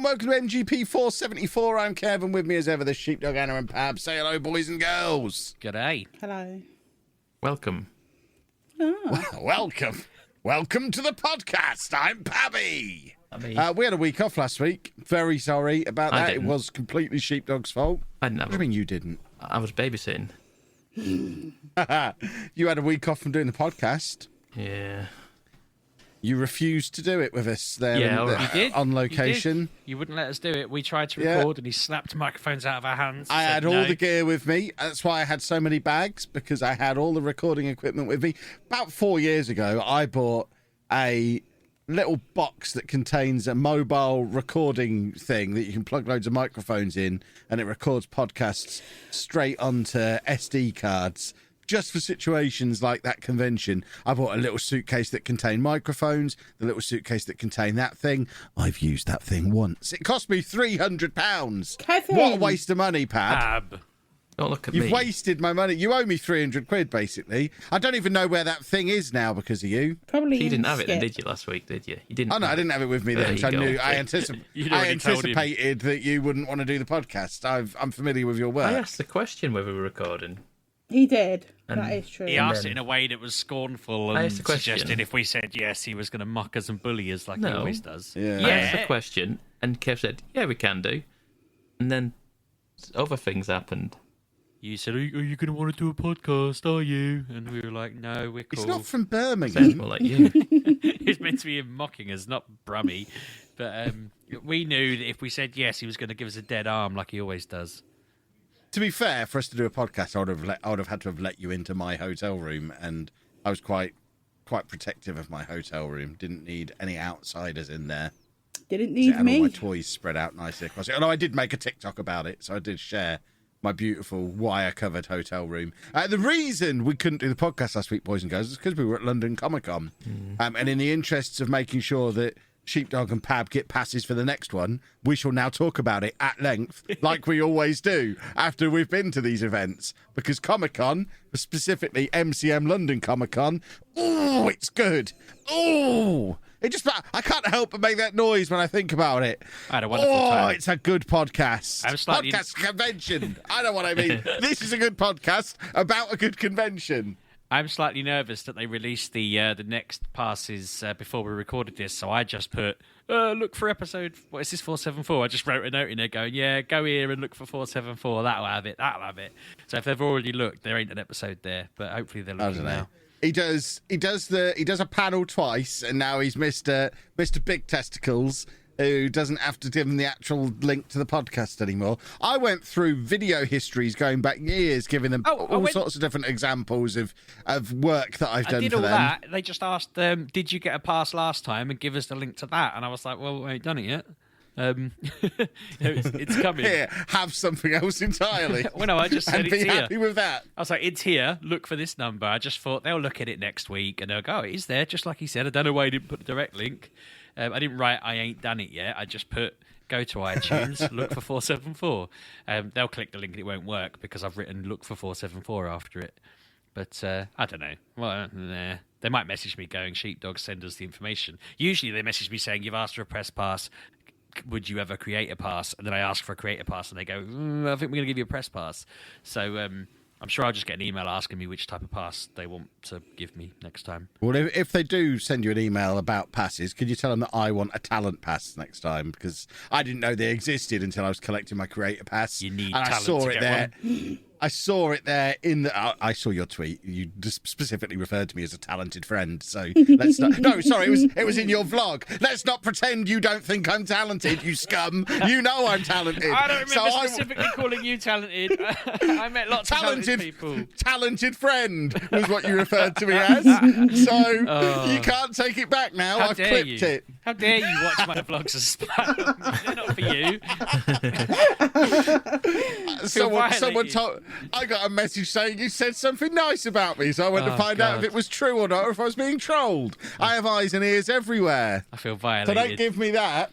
welcome to MGP474. I'm Kevin. With me as ever, the Sheepdog, Anna and Pab. Say hello, boys and girls. G'day. Hello. Welcome. Well, welcome to the podcast. I'm Pabby. We had a week off last week. Very sorry about that. It was completely Sheepdog's fault. I didn't have What do you mean you didn't? I was babysitting. You had a week off from doing the podcast. Yeah. You refused to do it with us there You did. on location. You wouldn't let us do it. We tried to record and he slapped microphones out of our hands. I had all no. the gear with me. That's why I had so many bags, because I had all the recording equipment with me. About 4 years ago, I bought a little box that contains a mobile recording thing that you can plug loads of microphones in, and it records podcasts straight onto SD cards. Just for situations like that convention, I bought a little suitcase that contained microphones, the little suitcase that contained that thing. I've used that thing once. It cost me £300. Kevin! What a waste of money, Pab. Pab. Don't look at You've me. wasted my money. You owe me 300 quid, basically. I don't even know where that thing is now because of you. Probably You didn't have it then, skip. did you, last week, did you? You didn't. Oh, no, I didn't have it with me There then. you So I go. knew. I You'd already told him. anticipated that you wouldn't want to do the podcast. I'm familiar with your work. I asked the question whether we were recording. He did. And that is true. He asked it in a way that was scornful I and asked the question. suggested if we said yes, he was going to mock us and bully us like he No. always does. Yeah. I asked the question, and Kev said, yeah, we can do. And then other things happened. You said, are you going to want to do a podcast, are you? And we were like, no, we're cool. It's not from Sounds Birmingham. more like you. It's meant to be him mocking us, not Brummy. But we knew that if we said yes, he was going to give us a dead arm like he always does. To be fair, for us to do a podcast, I would have had to have let you into my hotel room, and I was quite protective of my hotel room. Didn't need any outsiders in there. Didn't It need had all my me. toys spread out nicely across it. Although I did make a TikTok about it, so I did share my beautiful wire-covered hotel room. The reason we couldn't do the podcast last week, boys and girls, is because we were at London Comic-Con. And in the interests of making sure that Sheepdog and Pab get passes for the next one, we shall now talk about it at length, like we always do after we've been to these events. Because Comic-Con, specifically MCM London Comic-Con, oh, it's good. Oh, I can't help but make that noise when I think about it. I had a wonderful time. Oh, it's a good podcast. I'm slightly- Podcast convention. I know what I mean. This is a good podcast about a good convention. I'm slightly nervous that they released the next passes before we recorded this, so I just put, look for episode, what is this, 474? I just wrote a note in there going, yeah, go here and look for 474. That'll have it. So if they've already looked, there ain't an episode there, but hopefully they're I looking don't know. now. He does a panel twice, and now he's Mr. Big Testicles, who doesn't have to give him the actual link to the podcast anymore. I went through video histories going back years, giving them all sorts of different examples of work that I've done I did for all them. that. They just asked, did you get a pass last time, and give us the link to that. And I was like, well, we ain't done it yet. It's coming. Here, have something else entirely. Well, no, I just said and it's be here. happy with that. I was like, it's here. Look for this number. I just thought they'll look at it next week and they'll go, oh, it is there, just like he said. I don't know why he didn't put the direct link. I didn't write, I ain't done it yet. I just put, go to iTunes, look for 474. They'll click the link and it won't work because I've written look for 474 after it. But I don't know. Well, nah. They might message me going, Sheepdog, send us the information. Usually they message me saying, you've asked for a press pass. Would you ever create a pass? And then I ask for a create a pass and they go, I think we're going to give you a press pass. So I'm sure I'll just get an email asking me which type of pass they want to give me next time. Well, if they do send you an email about passes, could you tell them that I want a talent pass next time? Because I didn't know they existed until I was collecting my creator pass. You need and talent I saw to it get there. one. I saw it there in the. I saw your tweet. You just specifically referred to me as a talented friend. So let's not. No, sorry, it was in your vlog. Let's not pretend you don't think I'm talented, you scum. You know I'm talented. I don't remember So specifically calling you talented. I met lots of talented people. Talented friend was what you referred to me as. So you can't take it back now. How I've dare clipped you? it. How dare you watch my vlogs as spam? They're not for you. Someone told. I got a message saying you said something nice about me, so I went to find out if God. it was true or not, or if I was being trolled. I have eyes and ears everywhere, I feel so violated. don't give me that.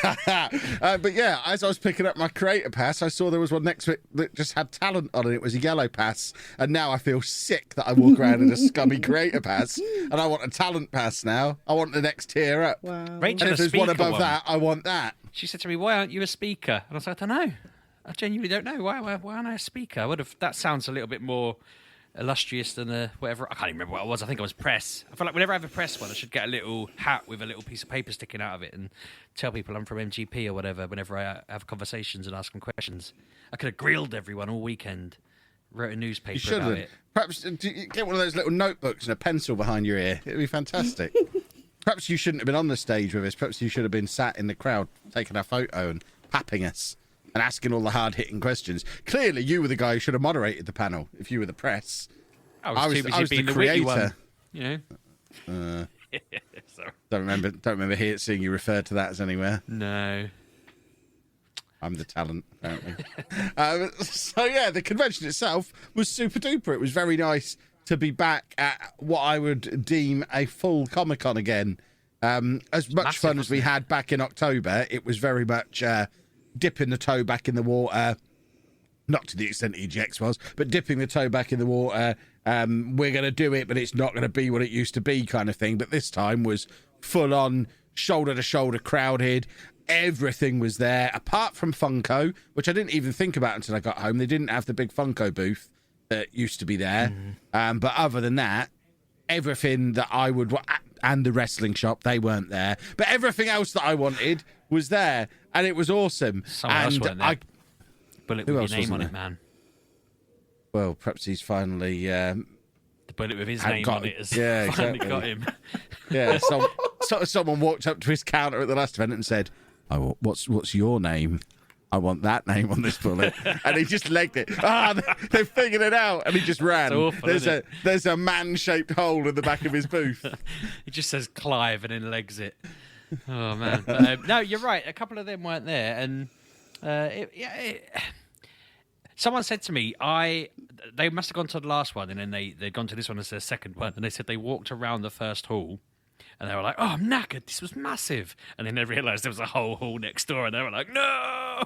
But yeah, as I was picking up my creator pass, I saw there was one next to it that just had talent on it. It was a yellow pass, and now I feel sick that I walk around in a scummy creator pass, and I want a talent pass now. I want the next tier up. Wow. Rachel, And if the there's one speaker above that, I want that. She said to me, "Why aren't you a speaker?" And I was like, "I don't know. I genuinely don't know. Why aren't I a speaker? I would have. That sounds a little bit more illustrious than whatever. I can't even remember what I was. I think I was press. I feel like whenever I have a press one, I should get a little hat with a little piece of paper sticking out of it and tell people I'm from MGP or whatever whenever I have conversations and ask them questions. I could have grilled everyone all weekend, wrote a newspaper about it. Perhaps get one of those little notebooks and a pencil behind your ear. It'd be fantastic. Perhaps you shouldn't have been on the stage with us. Perhaps you should have been sat in the crowd taking our photo and papping us and asking all the hard-hitting questions. Clearly, you were the guy who should have moderated the panel if you were the press. I was too busy being the creator. One, you know? Sorry. Don't remember seeing you refer to that as anywhere. No. I'm the talent, apparently. So, yeah, the convention itself was super duper. It was very nice to be back at what I would deem a full Comic-Con again. As much fun as we had back in October, it was very much dipping the toe back in the water. Not to the extent EGX was, but dipping the toe back in the water. We're going to do it, but it's not going to be what it used to be kind of thing. But this time was full on, shoulder to shoulder crowded. Everything was there, apart from Funko, which I didn't even think about until I got home. They didn't have the big Funko booth that used to be there. But other than that, everything that I would want, and the wrestling shop, they weren't there. But everything else that I wanted was there, and it was awesome. Someone else weren't there. Bullet with your name on it, man. Well, perhaps he's finally... the bullet with his name on it has finally got him. Yeah, someone walked up to his counter at the last event and said, "Oh, what's your name? I want that name on this bullet." And he just legged it. They figured it out, and he just ran. Awful, there's a man-shaped hole in the back of his booth. It just says Clive and then legs it. Oh man! But, no, you're right. A couple of them weren't there, and someone said to me, they must have gone to the last one, and then they'd gone to this one as their second one, and they said they walked around the first hall. And they were like, "Oh, I'm knackered. This was massive." And then they realised there was a whole hall next door, and they were like, "No!"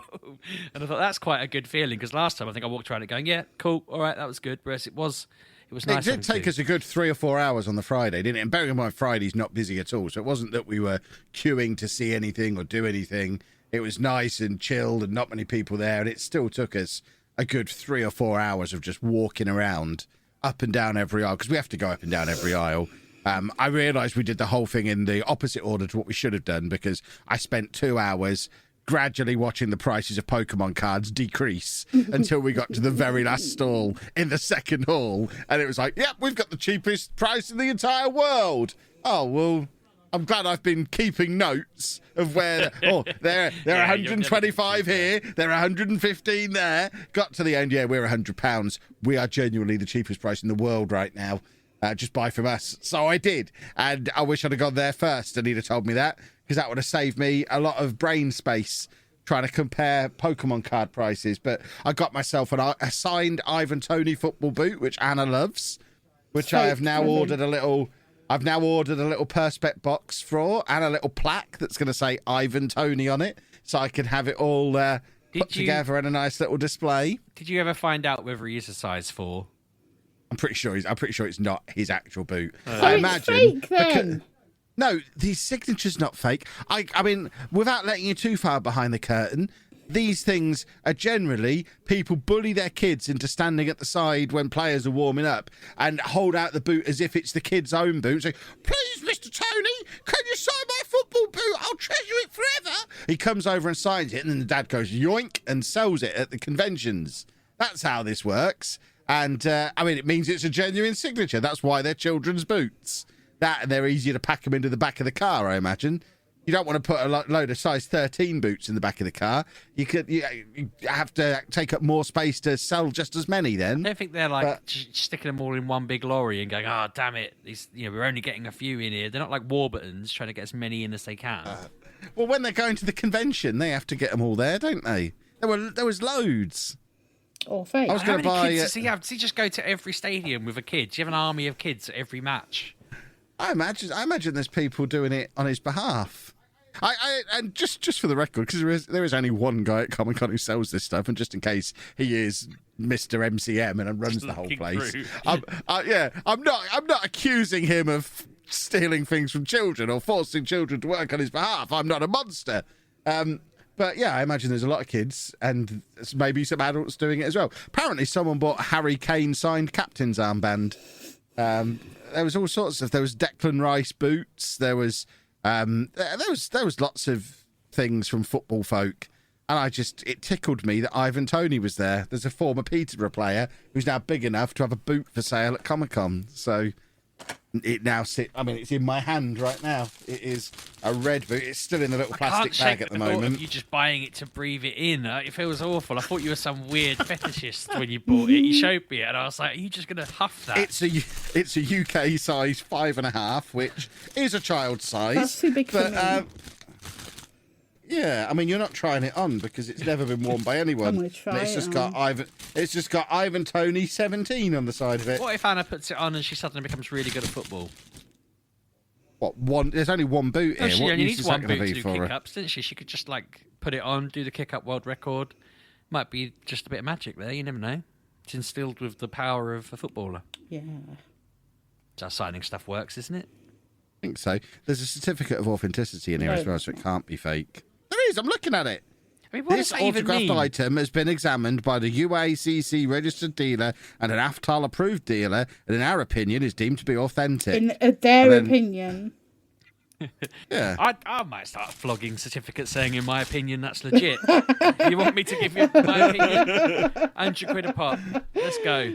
And I thought that's quite a good feeling, because last time I think I walked around it going, "Yeah, cool, all right, that was good." Whereas it was nice. It did take us a good 3 or 4 hours on the Friday, didn't it? And bearing in mind Friday's not busy at all, so it wasn't that we were queuing to see anything or do anything. It was nice and chilled and not many people there, and it still took us a good 3 or 4 hours of just walking around up and down every aisle, because we have to go up and down every aisle. I realised we did the whole thing in the opposite order to what we should have done, because I spent 2 hours gradually watching the prices of Pokemon cards decrease until we got to the very last stall in the second hall, and it was like, "Yep, we've got the cheapest price in the entire world." Oh, well, I'm glad I've been keeping notes of where... they're 125 here, they're 115 there. Got to the end, we're £100. We are genuinely the cheapest price in the world right now. Just buy from us. So I did. And I wish I'd have gone there first and he'd have told me that, because that would have saved me a lot of brain space trying to compare Pokemon card prices. But I got myself a signed Ivan Toney football boot, which Anna loves, which I have now ordered a little... I've now ordered a little Perspex box for, and a little plaque that's going to say Ivan Toney on it, so I can have it all put together in a nice little display. Did you ever find out whether he is a size 4? I'm pretty sure it's not his actual boot. I imagine. It's fake, then. No, the signature's not fake. I mean, without letting you too far behind the curtain, these things are generally people bully their kids into standing at the side when players are warming up and hold out the boot as if it's the kid's own boot. Say, "Please, Mr. Toney, can you sign my football boot? I'll treasure it forever." He comes over and signs it, and then the dad goes yoink and sells it at the conventions. That's how this works. And, I mean, it means it's a genuine signature. That's why they're children's boots. That, and they're easier to pack them into the back of the car, I imagine. You don't want to put a load of size 13 boots in the back of the car. You have to take up more space to sell just as many then. I don't think they're like sticking them all in one big lorry and going, "Oh, damn it, we're only getting a few in here." They're not like Warburtons trying to get as many in as they can. Well, when they're going to the convention, they have to get them all there, don't they? There was loads. Or fake. I was going to buy. Kids does he have? Does he just go to every stadium with a kid? Do you have an army of kids at every match? I imagine there's people doing it on his behalf. And just for the record, because there is only one guy at Comic Con who sells this stuff, and just in case he is Mr. MCM and runs the whole place, I'm not accusing him of stealing things from children or forcing children to work on his behalf. I'm not a monster. But yeah, I imagine there's a lot of kids and maybe some adults doing it as well. Apparently, someone bought Harry Kane signed captain's armband. There was all sorts of. There was Declan Rice boots. There was lots of things from football folk, and it tickled me that Ivan Toney was there. There's a former Peterborough player who's now big enough to have a boot for sale at Comic-Con. So it now it's in my hand right now. It is a red boot. It's still in a little plastic bag at the moment. Of you just buying it to breathe it in. It feels awful. I thought you were some weird fetishist when you bought it. You showed me it, and I was like, "Are you just going to huff that?" It's a UK size 5.5, which is a child size. That's too big for me. Yeah, I mean, you're not trying it on because it's never been worn by anyone. I'm gonna try it's it just on. got It's just got Ivan Toney 17 on the side of it. What if Anna puts it on and she suddenly becomes really good at football? What one? There's only one boot No, here. she What only use needs is one that going boot to to be do for her? kick-ups, didn't she? She could just put it on, do the kick-up world record. Might be just a bit of magic there. You never know. It's instilled with the power of a footballer. Yeah. That's how signing stuff works, isn't it? I think so. There's a certificate of authenticity in here as well, so it can't be fake. There is. I'm looking at it. I mean, what This does that even autographed mean? item has been examined by the UACC registered dealer and an AFTAL approved dealer, and in our opinion, is deemed to be authentic. In their And then- opinion. Yeah. I might start flogging certificates saying, in my opinion, that's legit. You want me to give you my opinion? 100 quid a pop. Let's go.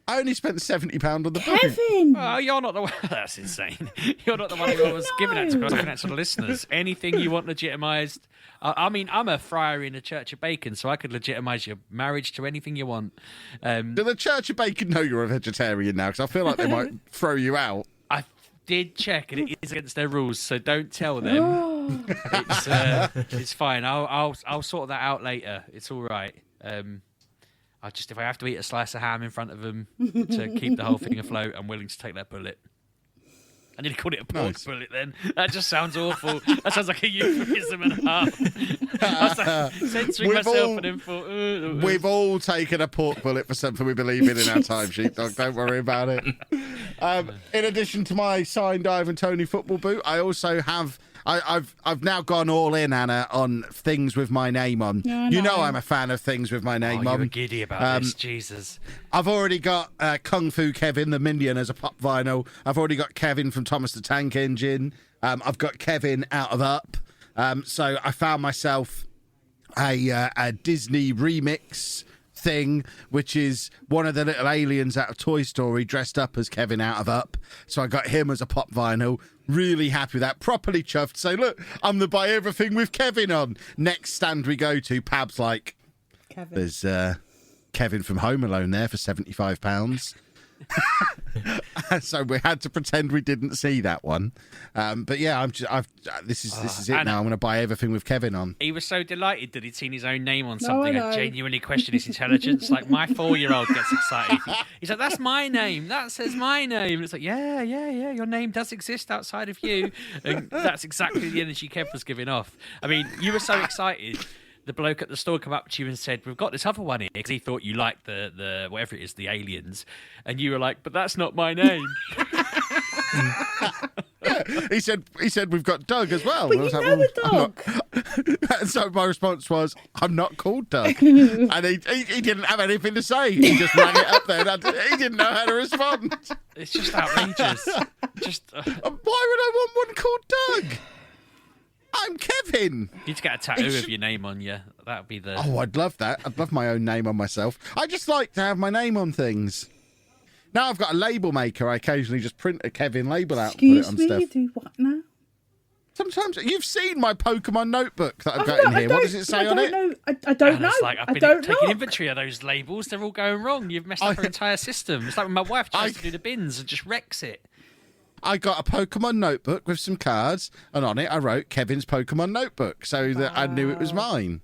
I only spent £70 on the boot. Kevin! Oh, you're not the one. That's insane. You're not the one who was giving it to. I was giving it to the listeners. Anything you want legitimised. I mean, I'm a friar in the Church of Bacon, so I could legitimise your marriage to anything you want. Do the Church of Bacon know you're a vegetarian now? Because I feel like they might throw you out. I did check, and it is against their rules, so don't tell them. It's fine. I'll sort that out later. It's all right. If I have to eat a slice of ham in front of them to keep the whole thing afloat, I'm willing to take that bullet. I nearly called it a pork bullet then. That just sounds awful. That sounds like a euphemism and a half. I was like, censoring myself and then thought... We've all taken a pork bullet for something we believe in our time, Sheepdog. Don't worry about it. In addition to my signed Ivan Toney football boot, I also have... I've now gone all in, Anna, on things with my name on. Yeah, you know I'm a fan of things with my name on. You're giddy about this, Jesus. I've already got Kung Fu Kevin, the Minion, as a pop vinyl. I've already got Kevin from Thomas the Tank Engine. I've got Kevin out of Up. So I found myself a Disney remix thing, which is one of the little aliens out of Toy Story dressed up as Kevin out of Up. So I got him as a pop vinyl. Really happy with that. Properly chuffed. Say, look, I'm the buy everything with Kevin on. Next stand we go to, Pab's like, Kevin. there's Kevin from Home Alone there for £75. So we had to pretend we didn't see that one. But yeah, this is it Anna, now. I'm going to buy everything with Kevin on. He was so delighted that he'd seen his own name on I something. know. I genuinely questioned his intelligence. Like, my 4-year-old gets excited. He's like, that's my name. That says my name. And it's like, yeah. Your name does exist outside of you. And that's exactly the energy Kev was giving off. I mean, you were so excited. The bloke at the store come up to you and said, we've got this other one here, because he thought you liked the whatever it is, the aliens. And you were like, but that's not my name. Yeah, he said we've got Doug as well. But And I was you like, know well, a I'm dog. not. And so my response was, I'm not called Doug. And he didn't have anything to say. He just rang it up there. And he didn't know how to respond. It's just outrageous. Why would I want one called Doug? I'm Kevin. You need to get a tattoo of your name on you. That would be the... Oh, I'd love that. I'd love my own name on myself. I just like to have my name on things. Now I've got a label maker. I occasionally just print a Kevin label out Excuse and me, put it on you stuff. do what now? Sometimes you've seen my Pokemon notebook that I've got in here. What does it say on it? I don't And know. it's like, I've I been don't taking know. inventory of those labels. They're all going wrong. You've messed up her entire system. It's like when my wife tries to do the bins and just wrecks it. I got a Pokemon notebook with some cards, and on it I wrote Kevin's Pokemon notebook so that I knew it was mine.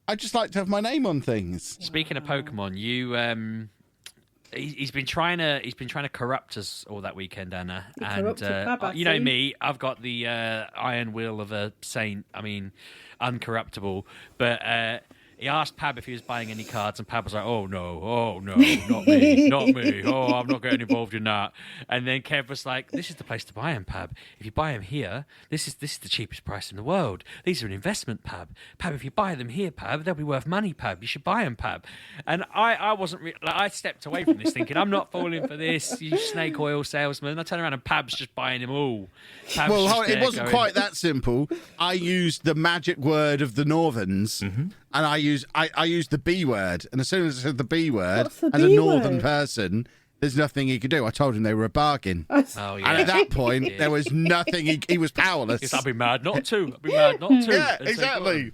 I just like to have my name on things. Speaking of Pokemon, he's been trying to corrupt us all that weekend, Anna. And corrupted Pab, I you know see. me, I've got the iron will of a saint. I mean, uncorruptible. But he asked Pab if he was buying any cards, and Pab was like, oh no, not me. Oh, I'm not getting involved in that. And then Kev was like, this is the place to buy them, Pab. If you buy them here, this is the cheapest price in the world. These are an investment, Pab. Pab, if you buy them here, Pab, they'll be worth money, Pab. You should buy them, Pab. And I wasn't I stepped away from this thinking, I'm not falling for this, you snake oil salesman. I turn around and Pab's just buying them all. Pab's it wasn't quite that simple. I used the magic word of the Northerns, and I used the B word. And as soon as I said the B word, What's the as a B Northern word? person, there's nothing he could do. I told him they were a bargain. Oh, And yeah. at that point, there was nothing. He was powerless. Yes, I'd be mad not to. Yeah, And so, exactly.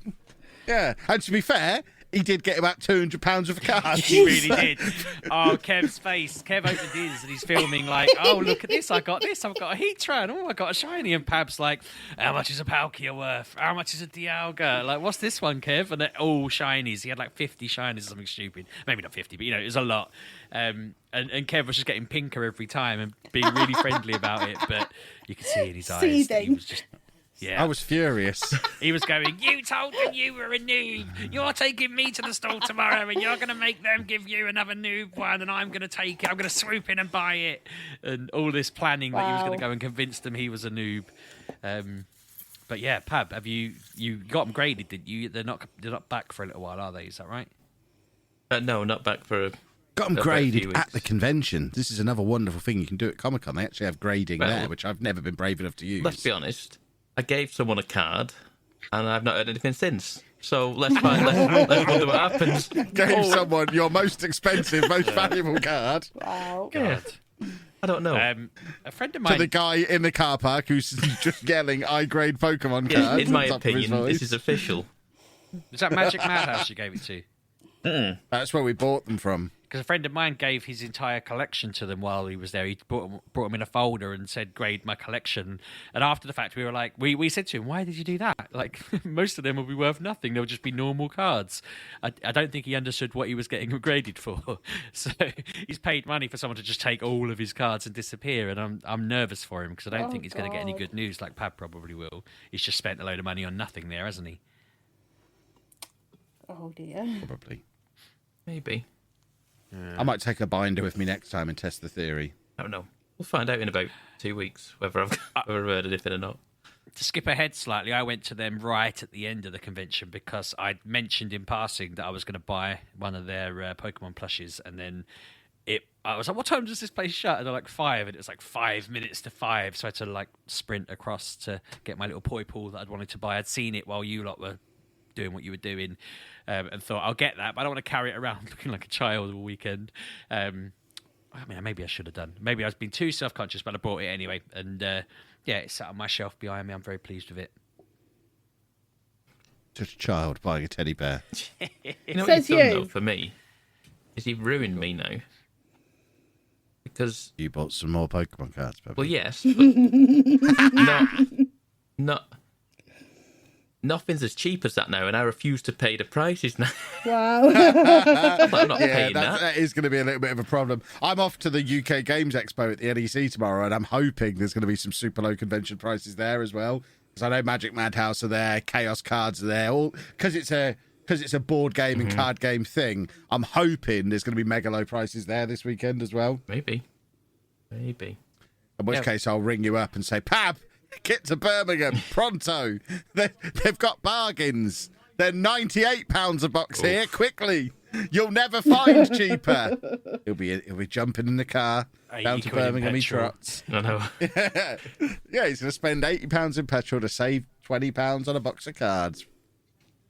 Yeah, and to be fair, he did get about £200 of cards. he really did. Oh, Kev's face. Kev opened his and he's filming like, oh, look at this. I got this. I've got a Heatran. Oh, I got a shiny. And Pab's like, how much is a Palkia worth? How much is a Dialga? Like, what's this one, Kev? And they're all shinies. He had like 50 shinies or something stupid. Maybe not 50, but, it was a lot. And Kev was just getting pinker every time and being really friendly about it. But you could see in his eyes that he was just... Yeah, I was furious. He was going, you told them you were a noob. You're taking me to the store tomorrow and you're going to make them give you another noob one and I'm going to take it. I'm going to swoop in and buy it. And all this planning that he was going to go and convince them he was a noob. But yeah, Pab, have you got them graded, didn't you? They're not back for a little while, are they? Is that right? No, not back for... Got them about a few graded weeks. at the convention. This is another wonderful thing you can do at Comic-Con. They actually have grading Well, there, which I've never been brave enough to use. Let's be honest. I gave someone a card, and I've not heard anything since. So let's wonder what happens. Gave someone your most expensive, most valuable card Wow. Yeah. I don't know. A friend of to mine... the guy in the car park who's just yelling, I grade Pokemon Yeah, cards. in my at the top of his opinion, voice. this is official. Was that Magic Madhouse you gave it to? That's where we bought them from. Because a friend of mine gave his entire collection to them while he was there. He brought them in a folder and said, grade my collection. And after the fact, we were like, we said to him, why did you do that? Like, most of them will be worth nothing. They'll just be normal cards. I don't think he understood what he was getting graded for. So he's paid money for someone to just take all of his cards and disappear. And I'm nervous for him because I don't think he's going to get any good news like Pab probably will. He's just spent a load of money on nothing there, hasn't he? Oh dear. Probably. Maybe. I might take a binder with me next time and test the theory. I don't know. We'll find out in about 2 weeks whether I've heard anything or not. To skip ahead slightly, I went to them right at the end of the convention because I'd mentioned in passing that I was going to buy one of their Pokemon plushies, and then I was like, what time does this place shut? And they're like 5, and it's like 5 minutes to 5, so I had to like sprint across to get my little poi pool that I'd wanted to buy. I'd seen it while you lot were doing what you were doing, and thought, I'll get that, but I don't want to carry it around looking like a child all weekend. I mean, maybe I should have done. Maybe I was being too self-conscious, but I bought it anyway. And yeah, it's sat on my shelf behind me. I'm very pleased with it. Just a child buying a teddy bear. You know what Says you've done, you. though, for me? Is you've ruined me now. Because, You bought some more Pokemon cards, Pepper. well, yes, but not... Nothing's as cheap as that now, and I refuse to pay the prices now. Wow. I'm not paying that. that is going to be a little bit of a problem. I'm off to the UK Games Expo at the NEC tomorrow, and I'm hoping there's going to be some super low convention prices there as well. Because I know Magic Madhouse are there, Chaos Cards are there, all because it's a board game and card game thing. I'm hoping there's going to be mega low prices there this weekend as well. Maybe. In which case, I'll ring you up and say, Pab, get to Birmingham pronto. They've got bargains. They're £98 a box here. Quickly, you'll never find cheaper. He'll be jumping in the car down to quid in Birmingham. He petrol. trots. I know. Yeah, he's going to spend £80 in petrol to save £20 on a box of cards.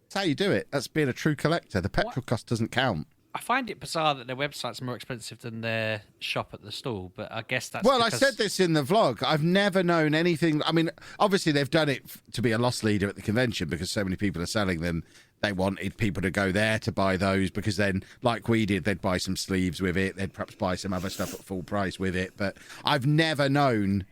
That's how you do it. That's being a true collector. The petrol cost doesn't count. I find it bizarre that their website's more expensive than their shop at the stall, but I guess that's Well, because... I said this in the vlog. I've never known anything. I mean, obviously they've done it to be a loss leader at the convention because so many people are selling them. They wanted people to go there to buy those because then, like we did, they'd buy some sleeves with it. They'd perhaps buy some other stuff at full price with it. But I've never known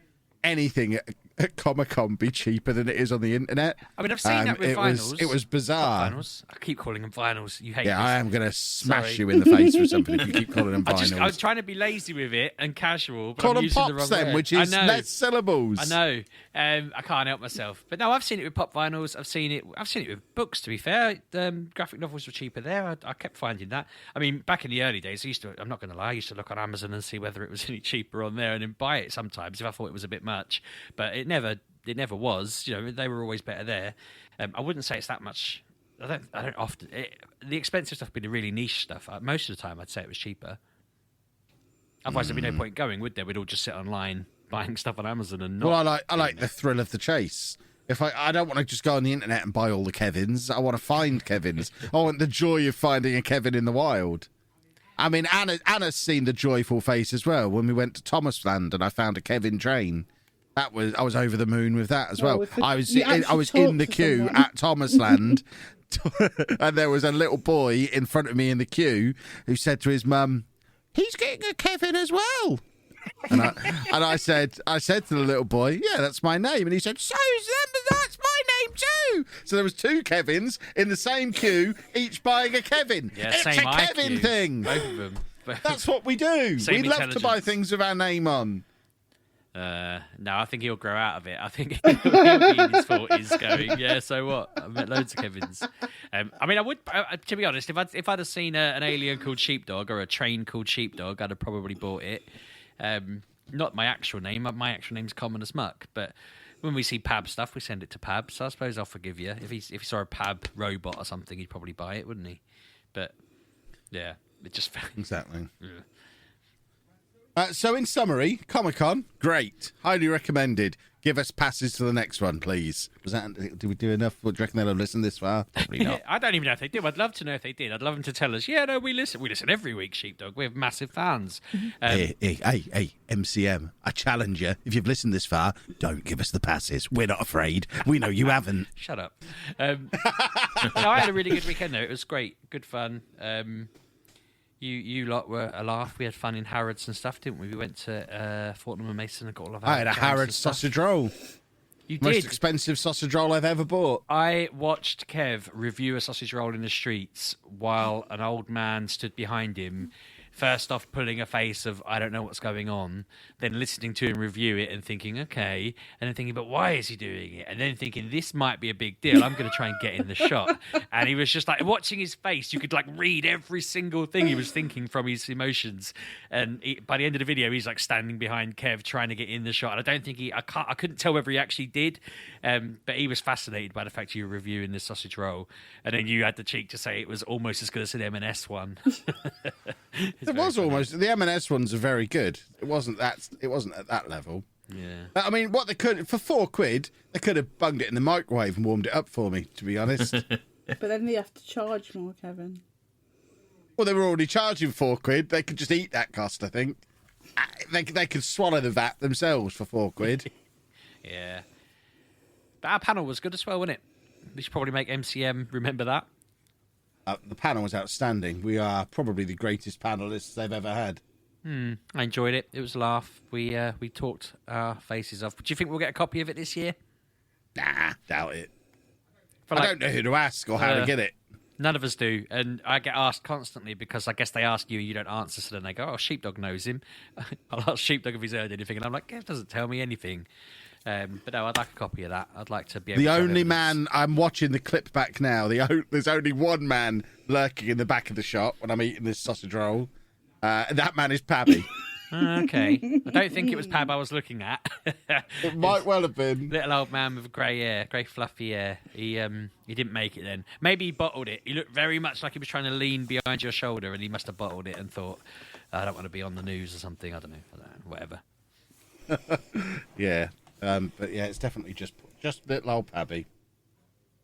anything at Comic-Con be cheaper than it is on the internet. I mean, I've seen that with vinyls. It was bizarre. Vinyls. I keep calling them vinyls. You hate Yeah, this. I am going to smash Sorry. you in the face with something if you keep calling them vinyls. I'm trying to be lazy with it and casual, but Call I'm them using the pops wrong then, word. which is I know. less syllables. I know. I can't help myself. But no, I've seen it with pop vinyls. I've seen it with books, to be fair. Graphic novels were cheaper there. I kept finding that. I mean, back in the early days, I'm not going to lie, I used to look on Amazon and see whether it was any cheaper on there and then buy it sometimes if I thought it was a bit much. But it never was. You know, they were always better there. I wouldn't say it's that much. I don't often. The expensive stuff being the really niche stuff. Most of the time, I'd say it was cheaper. Otherwise, there'd be no point going, would there? We'd all just sit online buying stuff on Amazon and not. Well, I like the thrill of the chase. If I don't want to just go on the internet and buy all the Kevins. I want to find Kevins. I want the joy of finding a Kevin in the wild. I mean, Anna's seen the joyful face as well when we went to Thomasland and I found a Kevin train. I was over the moon with that as well. I was in the queue at Thomasland, and there was a little boy in front of me in the queue who said to his mum, "He's getting a Kevin as well." And I said to the little boy, "Yeah, that's my name." And he said, "That's my name too." So there was two Kevins in the same queue, each buying a Kevin. Yeah, it's same a Kevin IQ. thing. Both of them. That's what we do. Same We love to buy intelligence. things with our name on. No, I think he'll grow out of it. I think he'll be in his 40s going, yeah, so what? I met loads of Kevins. I mean, I would, to be honest, if I'd have seen an alien called Sheepdog or a train called Sheepdog, I'd have probably bought it. Not my actual name. My actual name's common as muck. But when we see Pab stuff, we send it to Pab. So I suppose I'll forgive you. If he saw a Pab robot or something, he'd probably buy it, wouldn't he? But, yeah, it just... Exactly. Yeah. So in summary, Comic-Con, great. Highly recommended. Give us passes to the next one, please. Did we do enough? What do you reckon they'll have listened this far? Probably not. I don't even know if they do. I'd love to know if they did. I'd love them to tell us, yeah, no, we listen. We listen every week, Sheepdog. We're massive fans. Hey, MCM, I challenge you. If you've listened this far, don't give us the passes. We're not afraid. We know you haven't. Shut up. No, I had a really good weekend, though. It was great. Good fun. You lot were a laugh. We had fun in Harrods and stuff, didn't we? We went to Fortnum and Mason and got all of our I had a jams and Harrods stuff. sausage roll. You Most did. expensive sausage roll I've ever bought. I watched Kev review a sausage roll in the streets while an old man stood behind him, first off pulling a face of, I don't know what's going on, then listening to him review it and thinking, okay, and then thinking, but why is he doing it? And then thinking, this might be a big deal. I'm going to try and get in the shot. And he was just like, watching his face, you could like read every single thing he was thinking from his emotions. And by the end of the video, he's like standing behind Kev trying to get in the shot. And I don't think I couldn't tell whether he actually did, but he was fascinated by the fact you were reviewing this sausage roll. And then you had the cheek to say it was almost as good as an M&S one. It was almost. The M&S ones are very good. It wasn't at that level. Yeah. I mean, what they could for £4, they could have bunged it in the microwave and warmed it up for me. To be honest. But then they have to charge more, Kevin. Well, they were already charging £4. They could just eat that cost. I think they could swallow the VAT themselves for £4. Yeah. But our panel was good as well, wasn't it? We should probably make MCM remember that. The panel was outstanding. We are probably the greatest panelists they've ever had. I enjoyed it. It was a laugh. We talked our faces off. Do you think we'll get a copy of it this year? Nah, doubt it. For I don't know who to ask or how to get it. None of us do. And I get asked constantly because I guess they ask you and you don't answer. So then they go, oh, Sheepdog knows him. I'll ask Sheepdog if he's heard anything. And I'm like, Kev doesn't tell me anything. But no, I'd like a copy of that. I'd like to be able The to have only evidence. man, I'm watching the clip back now. There's only one man lurking in the back of the shop when I'm eating this sausage roll. That man is Pabby. Okay. I don't think it was Pab I was looking at. It might well have been. Little old man with grey hair, grey fluffy hair. He didn't make it then. Maybe he bottled it. He looked very much like he was trying to lean behind your shoulder, and he must have bottled it and thought, I don't want to be on the news or something. I don't know. Whatever. Yeah. But yeah, it's definitely just little old Pabby.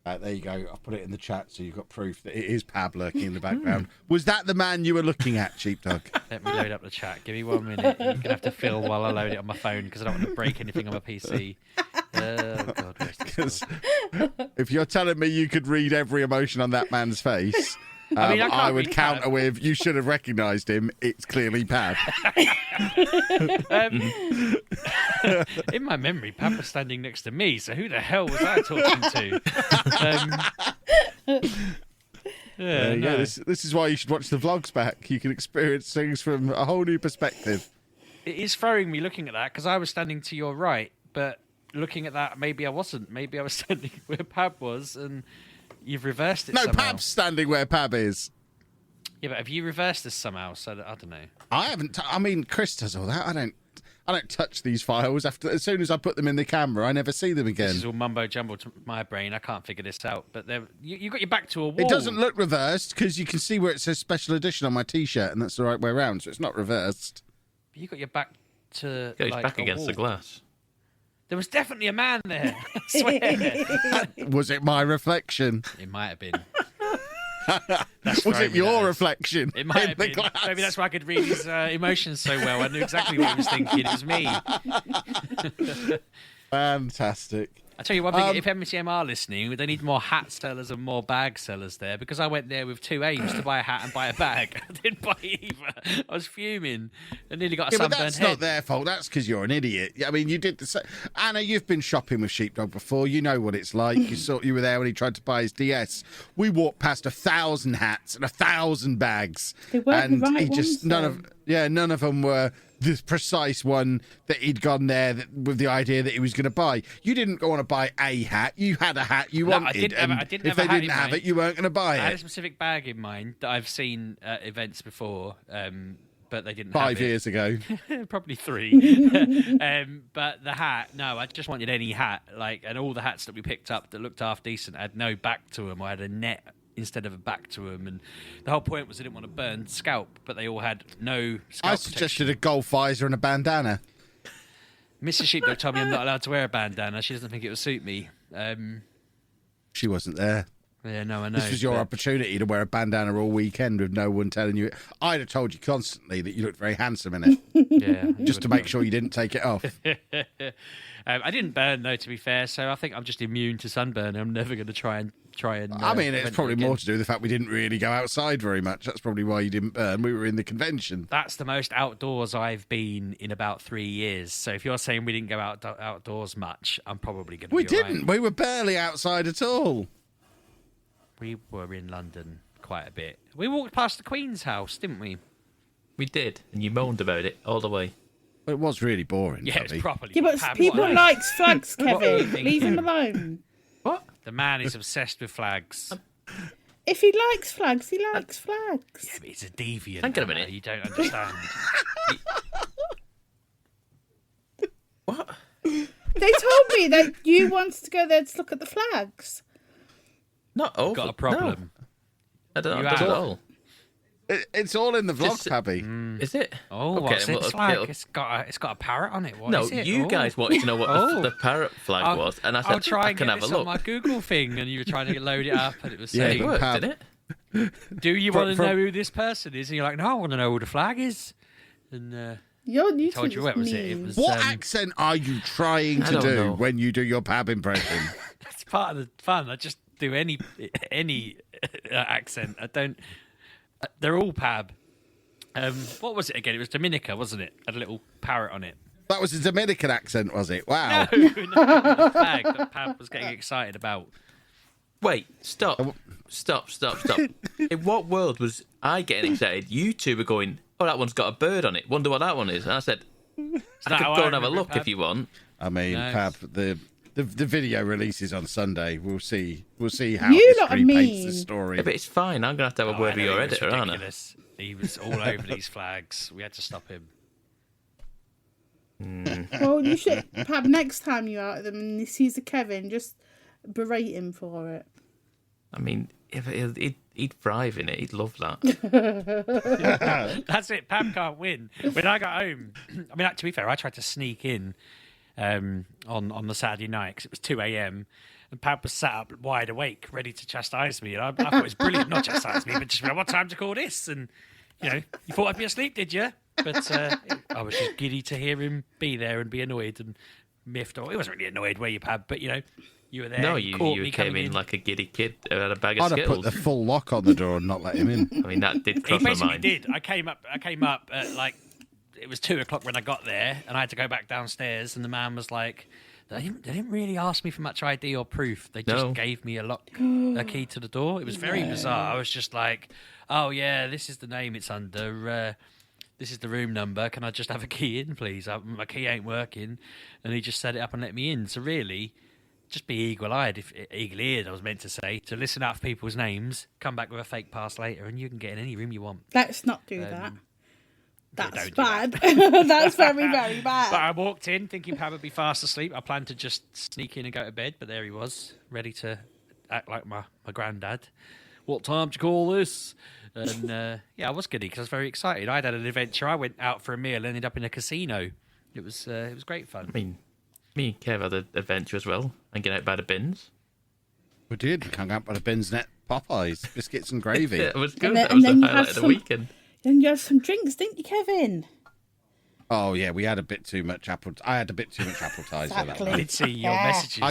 There you go. I've put it in the chat so you've got proof that it is Pab lurking in the background. Was that the man you were looking at, Sheepdog? Let me load up the chat. Give me 1 minute. You're going to have to fill while I load it on my phone because I don't want to break anything on my PC. Oh, God. If you're telling me you could read every emotion on that man's face, I mean, I can't would really counter have. with, you should have recognised him. It's clearly Pab. In my memory, Pab was standing next to me, so who the hell was I talking to? Yeah, this is why you should watch the vlogs back. You can experience things from a whole new perspective. It is throwing me looking at that because I was standing to your right, but looking at that, maybe I wasn't. Maybe I was standing where Pab was, and you've reversed it No, somehow. Pab's standing where Pab is. Yeah, but have you reversed this somehow? So that, I don't know. I haven't. I mean, Chris does all that. I don't touch these files. As soon as I put them in the camera, I never see them again. This is all mumbo jumbo to my brain. I can't figure this out. But you got your back to a wall. It doesn't look reversed because you can see where it says special edition on my T-shirt, and that's the right way around. So it's not reversed. You got your back to He's like back a against wall. the glass. There was definitely a man there. I swear. Was it my reflection? It might have been. Was it your reflection? It might in have the been. glass? Maybe that's why I could read his emotions so well. I knew exactly what he was thinking. It was me. Fantastic. I tell you one thing, if MCM are listening, they need more hat sellers and more bag sellers there, because I went there with two aims, to buy a hat and buy a bag. I didn't buy either. I was fuming. I nearly got a Yeah, but sunburned that's head. not their fault. That's because you're an idiot. I mean, you did the same. Anna, you've been shopping with Sheepdog before. You know what it's like. You were there when he tried to buy his DS. We walked past 1,000 hats and 1,000 bags, They weren't and the right he just ones, none of them were the precise one that he'd gone there with the idea that he was going to buy. You didn't want to buy a hat. You had a hat you No, I wanted, didn't have and I didn't if have they a hat didn't in have mind. it, you weren't going to buy I had a it. specific bag in mind that I've seen at events before, but they didn't 5 have it. years ago. Probably 3. But the hat, no, I just wanted any hat. And all the hats that we picked up that looked half decent had no back to them. I had a net instead of a back to them. And the whole point was I didn't want to burn scalp, but they all had no scalp I protection. suggested a gold visor and a bandana. Mrs. Sheepdog told me I'm not allowed to wear a bandana. She doesn't think it would suit me. She wasn't there. Yeah, no, I know. This was your but- opportunity to wear a bandana all weekend with no one telling you. I'd have told you constantly that you looked very handsome in it, Yeah, just to make sure you didn't take it off. I didn't burn though, to be fair. So I think I'm just immune to sunburn. I'm never going to try and. I mean, it's prevent probably it more again. to do with the fact we didn't really go outside very much. That's probably why you didn't burn. We were in the convention. That's the most outdoors I've been in about 3 years. So if you're saying we didn't go outdoors much, I'm probably going to We be all didn't. right. We were barely outside at all. We were in London quite a bit. We walked past the Queen's house, didn't we? We did, and you moaned about it all the way. It was really boring. Yeah, Tubby. it's properly. Yeah, but Pab, people what a- like flags, What were you Kevin. Leave thinking? him alone. What? The man is obsessed with flags. If he likes flags, he likes flags. Yeah, but he's a deviant. Hang on a Anna, minute. You don't understand. What? They told me that you wanted to go there to look at the flags. Not over. Got a problem. No. I don't You know. Does it have. all? It's all in the vlog, Just- Pabby. Is it? Oh, Okay, what's then its we'll- flag? it'll- It's got a parrot on it. What No, is it? you Oh. guys wanted to know what Oh. the parrot flag was, and I said, I'll try I and can get have a this on look. my Google thing, and you were trying to load it up, and it was Yeah, saying, It worked, Pab. didn't it? "Do you From- want to know who this person is?" And you're like, "No, I want to know who the flag is." And You told you what was it? It was What accent are you trying I to don't do know. when you do your Pab impression? It's part of the fun. I just do any accent. I don't. They're all Pab. What was it again? It was Dominica, wasn't it? Had a little parrot on it. That was a Dominican accent, was it? Wow. No, the flag that Pab was getting excited about. Wait, stop. In what world was I getting excited? You two were going, oh, that one's got a bird on it. Wonder what that one is. And I said, I that could how go I and have a remember look it, Pab? if you want. I mean, No. Pab, the video releases on Sunday. We'll see. We'll see how You lot history are paints the mean. story. Yeah, but it's fine. I'm going to have a Oh, word I with know, your he was editor, aren't I? ridiculous. He was all over these flags. We had to stop him. Well, you should, Pab, next time you're out with them and he sees a Kevin, just berate him for it. I mean, he'd thrive in it. He'd love that. That's it. Pab can't win. When I got home, I mean, to be fair, I tried to sneak in on the Saturday night because it was 2 a.m. and Pab was sat up wide awake, ready to chastise me. And I thought it was brilliant, not chastise me, but just what time to call this? And you thought I'd be asleep, did you? But I was just giddy to hear him be there and be annoyed and miffed. Or he wasn't really annoyed, were you, Pab? But You were there. No, you caught you me came coming in like a giddy kid who had a bag of I'd have Skittles. put the full lock on the door and not let him in. I mean, that did He cross my basically mind. did. I came up at like it was 2:00 when I got there, and I had to go back downstairs. And the man was like, "They didn't really ask me for much ID or proof. They just No. gave me a key to the door." It was very bizarre. I was just like, "Oh yeah, this is the name it's under. This is the room number. Can I just have a key in, please? My key ain't working." And he just set it up and let me in. So really, just be eagle-eyed, eagle-eared, I was meant to say, to listen out for people's names, come back with a fake pass later, and you can get in any room you want. Let's not do that. That's don't do bad. That's very, very bad. But I walked in thinking Pab would be fast asleep. I planned to just sneak in and go to bed, but there he was, ready to act like my granddad. What time do you call this? And yeah, I was giddy because I was very excited. I'd had an adventure. I went out for a meal, ended up in a casino. It was great fun. I mean, me and Kev had an adventure as well, and get out by the bins. We did. We hung out by the bins net Popeyes, biscuits and gravy. Yeah, it was good. And then- That was the and then you highlight had of the weekend. Then you had some drinks, didn't you, Kevin? Oh yeah, we had a bit too much apple. I had a bit too much apple ties. Exactly. I did see your Yeah. messages.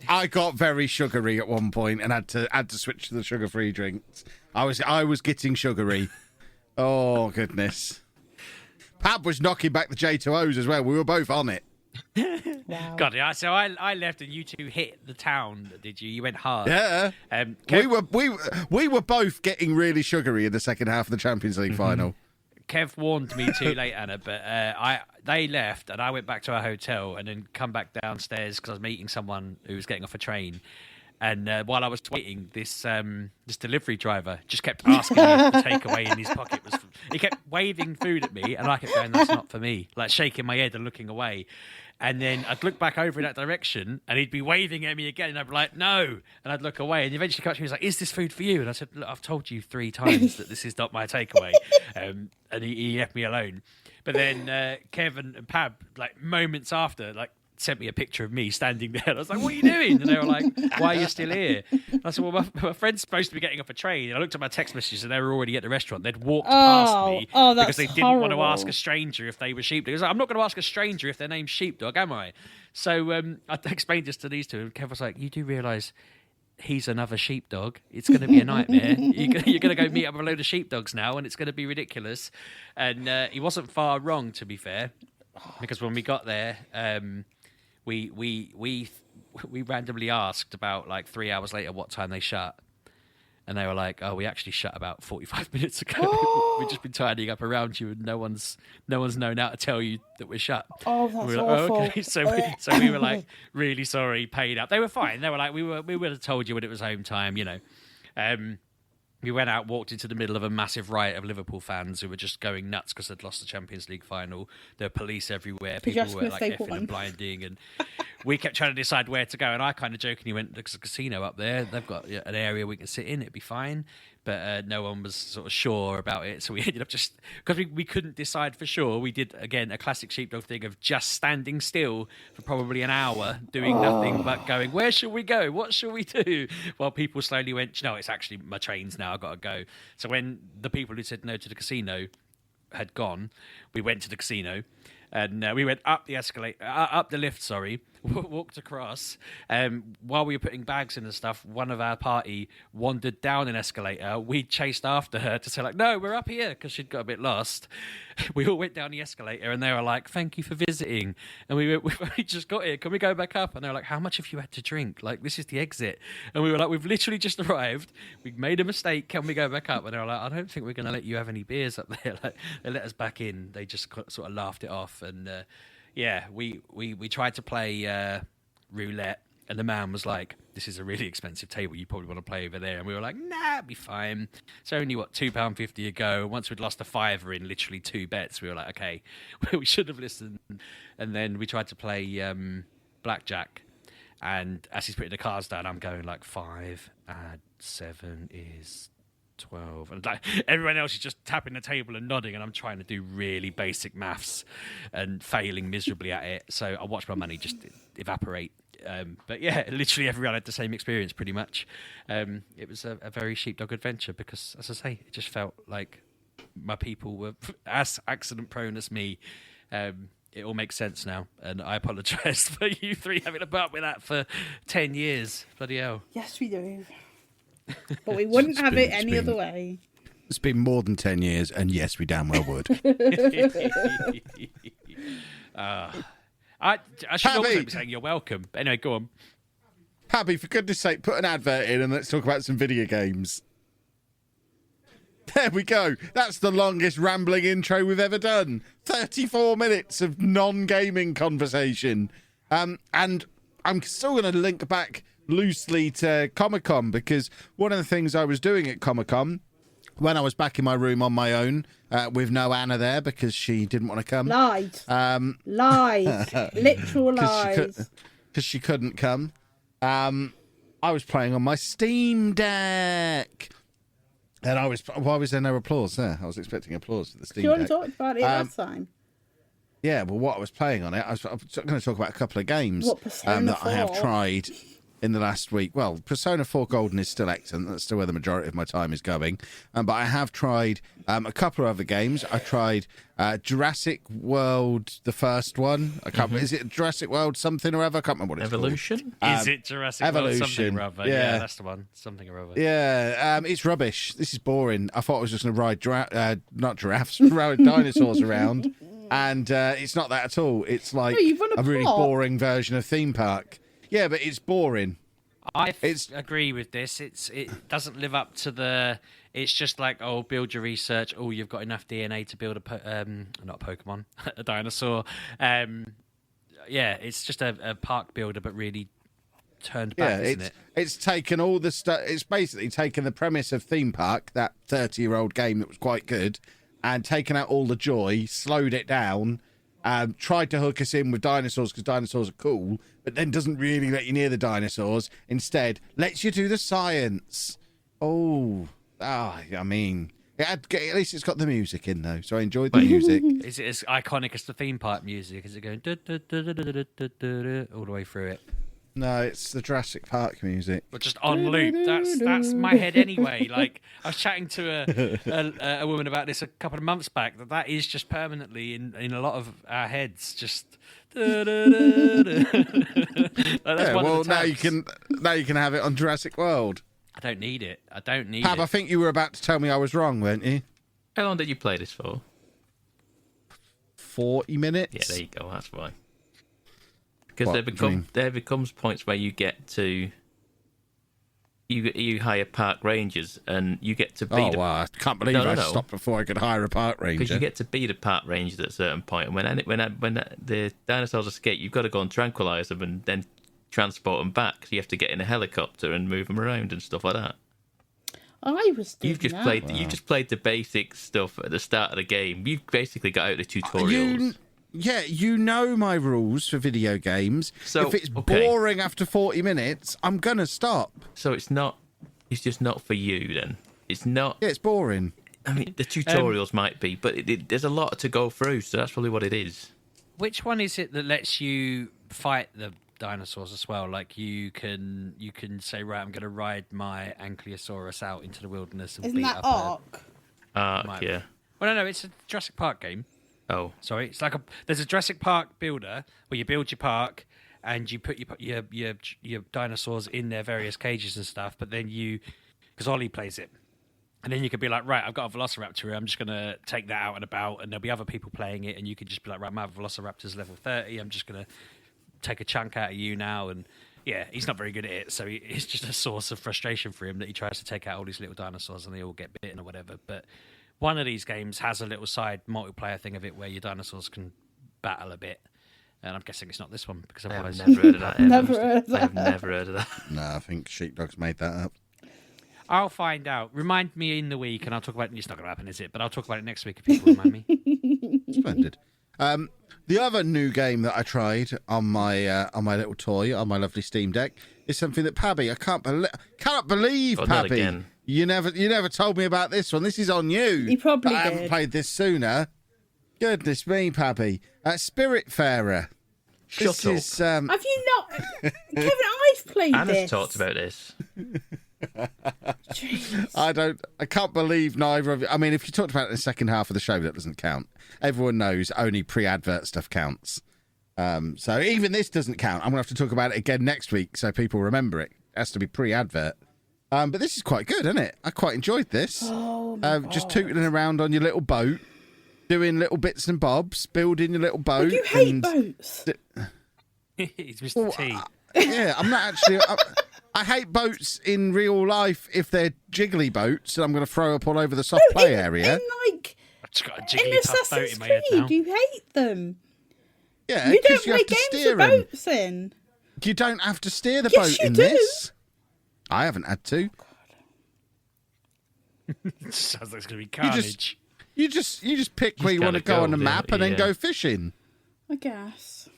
I got very sugary at one point and had to switch to the sugar-free drinks. I was getting sugary. Oh goodness. Pab was knocking back the J2Os as well. We were both on it. Wow. God, yeah. So I left and you two hit the town. Did you? You went hard. Yeah. We were both getting really sugary in the second half of the Champions League final. Kev warned me too late, Anna, but they left and I went back to our hotel and then come back downstairs because I was meeting someone who was getting off a train. And while I was waiting, this delivery driver just kept asking me if the takeaway in his pocket was. He kept waving food at me, and I kept going, "That's not for me," like shaking my head and looking away. And then I'd look back over in that direction, and he'd be waving at me again, and I'd be like, "No," and I'd look away, and eventually he was like, "Is this food for you?" And I said, "Look, I've told you 3 times that this is not my takeaway," and he left me alone. But then Kevin and Pab, like moments after, like, sent me a picture of me standing there. And I was like, "What are you doing?" And they were like, "Why are you still here?" And I said, "Well, my friend's supposed to be getting off a train." And I looked at my text messages and they were already at the restaurant. They'd walked past me that's because they didn't want to horrible. ask a stranger if they were sheepdog. I was like, "I'm not going to ask a stranger if their name's Sheepdog, am I?" So I explained this to these two, and Kev was like, "You do realise he's another sheepdog. It's going to be a nightmare. You're going to go meet up with a load of sheepdogs now, and it's going to be ridiculous." And he wasn't far wrong, to be fair, because when we got there, we randomly asked about like 3 hours later what time they shut, and they were like, "Oh, we actually shut about 45 minutes ago. We've just been tidying up around you, and no one's known how to tell you that we're shut." Oh, that's We were like, awful. "Oh, okay." So we were like, really sorry, paid up. They were fine. They were like, we would have told you when it was home time, you know. We went out, walked into the middle of a massive riot of Liverpool fans who were just going nuts because they'd lost the Champions League final. There were police everywhere. People just were gonna like say effing one. and blinding. And we kept trying to decide where to go. And I kind of jokingly went, "There's a casino up there. They've got an area we can sit in. It'd be fine." But no one was sort of sure about it. So we ended up just, because we couldn't decide for sure, we did, again, a classic sheepdog thing of just standing still for probably an hour, doing nothing but going, "Where should we go? What should we do?" While people slowly went, "No, it's actually my trains now. I've got to go." So when the people who said no to the casino had gone, we went to the casino. And we went up the escalator, up the lift, sorry, walked across. While we were putting bags in and stuff, one of our party wandered down an escalator. We chased after her to say, like, "No, we're up here," because she'd got a bit lost. We all went down the escalator and they were like, "Thank you for visiting." And we just got here. "Can we go back up?" And they were like, "How much have you had to drink? Like, this is the exit." And we were like, "We've literally just arrived. We made a mistake. Can we go back up?" And they were like, "I don't think we're going to let you have any beers up there." Like, they let us back in. They just sort of laughed it off. And yeah, we tried to play roulette, and the man was like, "This is a really expensive table. You probably want to play over there." And we were like, "Nah, it'll be fine. It's only £2.50 a go." And once we'd lost a fiver in literally 2 bets, we were like, "Okay, we should have listened." And then we tried to play blackjack. And as he's putting the cards down, I'm going like 5 add 7 is 12, and like everyone else is just tapping the table and nodding, and I'm trying to do really basic maths and failing miserably at it. So I watched my money just evaporate. But yeah, literally everyone had the same experience pretty much. It was a very sheepdog adventure because, as I say, it just felt like my people were as accident prone as me. it all makes sense now, and I apologise for you three having to put up with that for 10 years. Bloody hell. Yes, we do. But we wouldn't have it any other way. It's been more than 10 years, and yes, we damn well would. I should also be saying you're welcome. But anyway, go on. Pabby, for goodness sake, put an advert in and let's talk about some video games. There we go. That's the longest rambling intro we've ever done. 34 minutes of non-gaming conversation. And I'm still going to link back loosely to Comic-Con, because one of the things I was doing at Comic-Con, when I was back in my room on my own, with no Anna there because she didn't want to come. Lies. Lies. Literal lies. Because she couldn't come. I was playing on my Steam Deck. And why was there no applause there? I was expecting applause for the Steam Deck. You already talked about it last time. Yeah, well, what I was playing on it, I'm going to talk about a couple of games Persona that 4? I have tried in the last week. Well, Persona 4 Golden is still excellent. That's still where the majority of my time is going. But I have tried a couple of other games. I tried Jurassic World, the first one. I can't remember. Is it Jurassic World something or other? I can't remember what it's Evolution? called. Is it Jurassic Evolution. World something or other? Yeah, that's the one. Something or other. Yeah, it's rubbish. This is boring. I thought I was just going to ride not giraffes, ride dinosaurs around. And it's not that at all. It's like a really boring version of Theme Park. Yeah, but it's boring. I agree with this. It doesn't live up to the. It's just like, oh, build your research. Oh, you've got enough DNA to build not a Pokemon, a dinosaur. Yeah, it's just a park builder, but really turned back, isn't it? It's taken all the stuff. It's basically taken the premise of Theme Park, that 30-year-old game that was quite good, and taken out all the joy, slowed it down. Tried to hook us in with dinosaurs because dinosaurs are cool, but then doesn't really let you near the dinosaurs. Instead, lets you do the science. I mean, at least it's got the music in, though, so I enjoyed the music. Is it as iconic as the theme park music? Is it going all the way through it? No, it's the Jurassic Park music. But just on loop. That's my head anyway. Like, I was chatting to a woman about this a couple of months back. That is just permanently in a lot of our heads. Just. Now you can have it on Jurassic World. I don't need it. Pab, I think you were about to tell me I was wrong, weren't you? How long did you play this for? 40 minutes. Yeah, there you go. That's why. Because there becomes points where you get to you hire park rangers and you get to be. I can't believe I stopped before I could hire a park ranger. Because you get to be the park rangers at a certain point, and when the dinosaurs escape, you've got to go and tranquilise them and then transport them back. So you have to get in a helicopter and move them around and stuff like that. You've just played the basic stuff at the start of the game. You've basically got out the tutorials. You know my rules for video games. So if it's boring after 40 minutes, I'm gonna stop. So it's just not for you then. It's not. Yeah, it's boring. I mean, the tutorials might be, but there's a lot to go through, so that's probably what it is. Which one is it that lets you fight the dinosaurs as well? Like you can say, right, I'm going to ride my Ankylosaurus out into the wilderness and beat up. Ark, yeah. Well, no, it's a Jurassic Park game. Oh, sorry, it's like there's a Jurassic Park builder where you build your park and you put your dinosaurs in their various cages and stuff. But then because Ollie plays it, and then you could be like, right, I've got a Velociraptor here. I'm just gonna take that out and about, and there'll be other people playing it, and you could just be like, right, my Velociraptor's level 30. I'm just gonna take a chunk out of you now, and yeah, he's not very good at it, so it's just a source of frustration for him that he tries to take out all these little dinosaurs and they all get bitten or whatever. But one of these games has a little side multiplayer thing of it where your dinosaurs can battle a bit. And I'm guessing it's not this one because I've never heard of that. I've never heard of that. No, I think Sheepdog's made that up. I'll find out. Remind me in the week and I'll talk about it. It's not going to happen, is it? But I'll talk about it next week if people remind me. Splendid. The other new game that I tried on my little toy, on my lovely Steam Deck, is something that Pabby, I can't believe, Pabby. You never told me about this one. This is on you. He probably did. I haven't played this sooner. Goodness me, Pabby. Spiritfarer. Shut up. Have you not? Kevin, I've played Anna's this. talked about this. Jeez. I can't believe neither of you. I mean, if you talked about it in the second half of the show, that doesn't count. Everyone knows only pre-advert stuff counts. So even this doesn't count. I'm going to have to talk about it again next week so people remember it. It has to be pre-advert. But this is quite good, isn't it? I quite enjoyed this. Oh, my just God. tooting around on your little boat, doing little bits and bobs, building your little boat. You hate boats. He's Mr. T. Yeah, I'm not actually... I hate boats in real life if they're jiggly boats and I'm going to throw up all over the soft play area. I've just got a In jiggly tough boat Assassin's in my head now. Creed, you hate them. Yeah, You don't 'cause you play have to games steer with 'em. boats in. You don't have to steer the Yes, boat you in do. this. I haven't had to. Sounds like it's going to be carnage. You just pick where you gotta want to go on the go, map and then yeah. go fishing. I guess.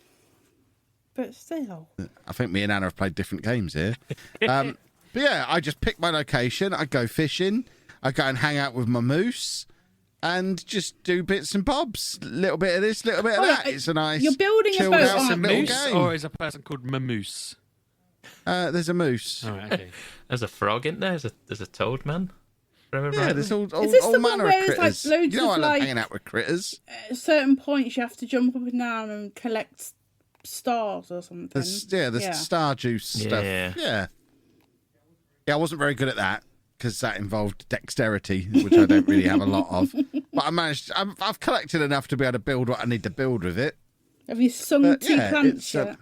But still. I think me and Anna have played different games here. But yeah, I just pick my location. I go fishing. I go and hang out with my moose. And just do bits and bobs. Little bit of this, little bit of that. It's a nice. You're building a chilled boat, out aren't Is a you? little moose game. or is a person called Mamoose? There's a moose. All right, okay. There's a frog in there. There's a toad man. Remember Yeah, right? there's all this the one manner where of there's, like, critters. loads You know, I of, love like- hanging out with critters. At certain points, you have to jump up and down and collect stars or something. There's star juice stuff. Yeah. Yeah, I wasn't very good at that because that involved dexterity, which I don't really have a lot of. But I managed. I've collected enough to be able to build what I need to build with it. Have you sung But, to yeah, plants it's, yet?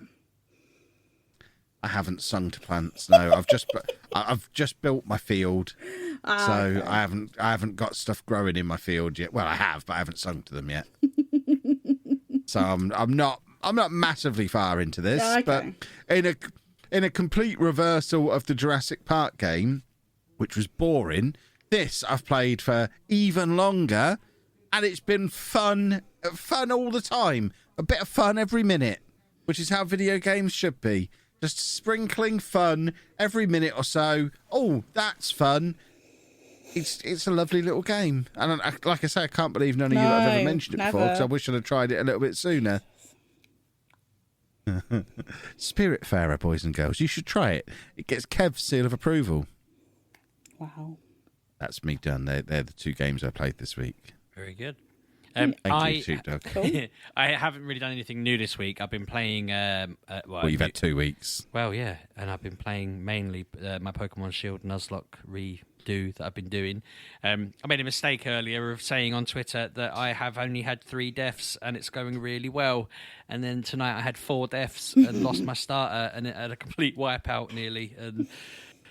I haven't sung to plants. No, I've just built my field, so Okay. I haven't got stuff growing in my field yet. Well, I have, but I haven't sung to them yet. So I'm not massively far into this, Yeah, okay. but in a complete reversal of the Jurassic Park game, which was boring, this I've played for even longer, and it's been fun all the time. A bit of fun every minute, which is how video games should be. Just sprinkling fun every minute or so. Oh, that's fun. It's a lovely little game. And like I say, I can't believe none of you have ever No, mentioned it before, never. because I wish I'd have tried it a little bit sooner. Spiritfarer, boys and girls. You should try it. It gets Kev's seal of approval. Wow. That's me done. They're the two games I played this week. Very good. Thank you, Sheepdog. I haven't really done anything new this week. I've been playing. Well, you've had 2 weeks. Well, yeah, and I've been playing mainly my Pokemon Shield Nuzlocke redo that I've been doing. I made a mistake earlier of saying on Twitter that I have only had 3 deaths and it's going really well. And then tonight I had 4 deaths and lost my starter and it had a complete wipeout nearly. And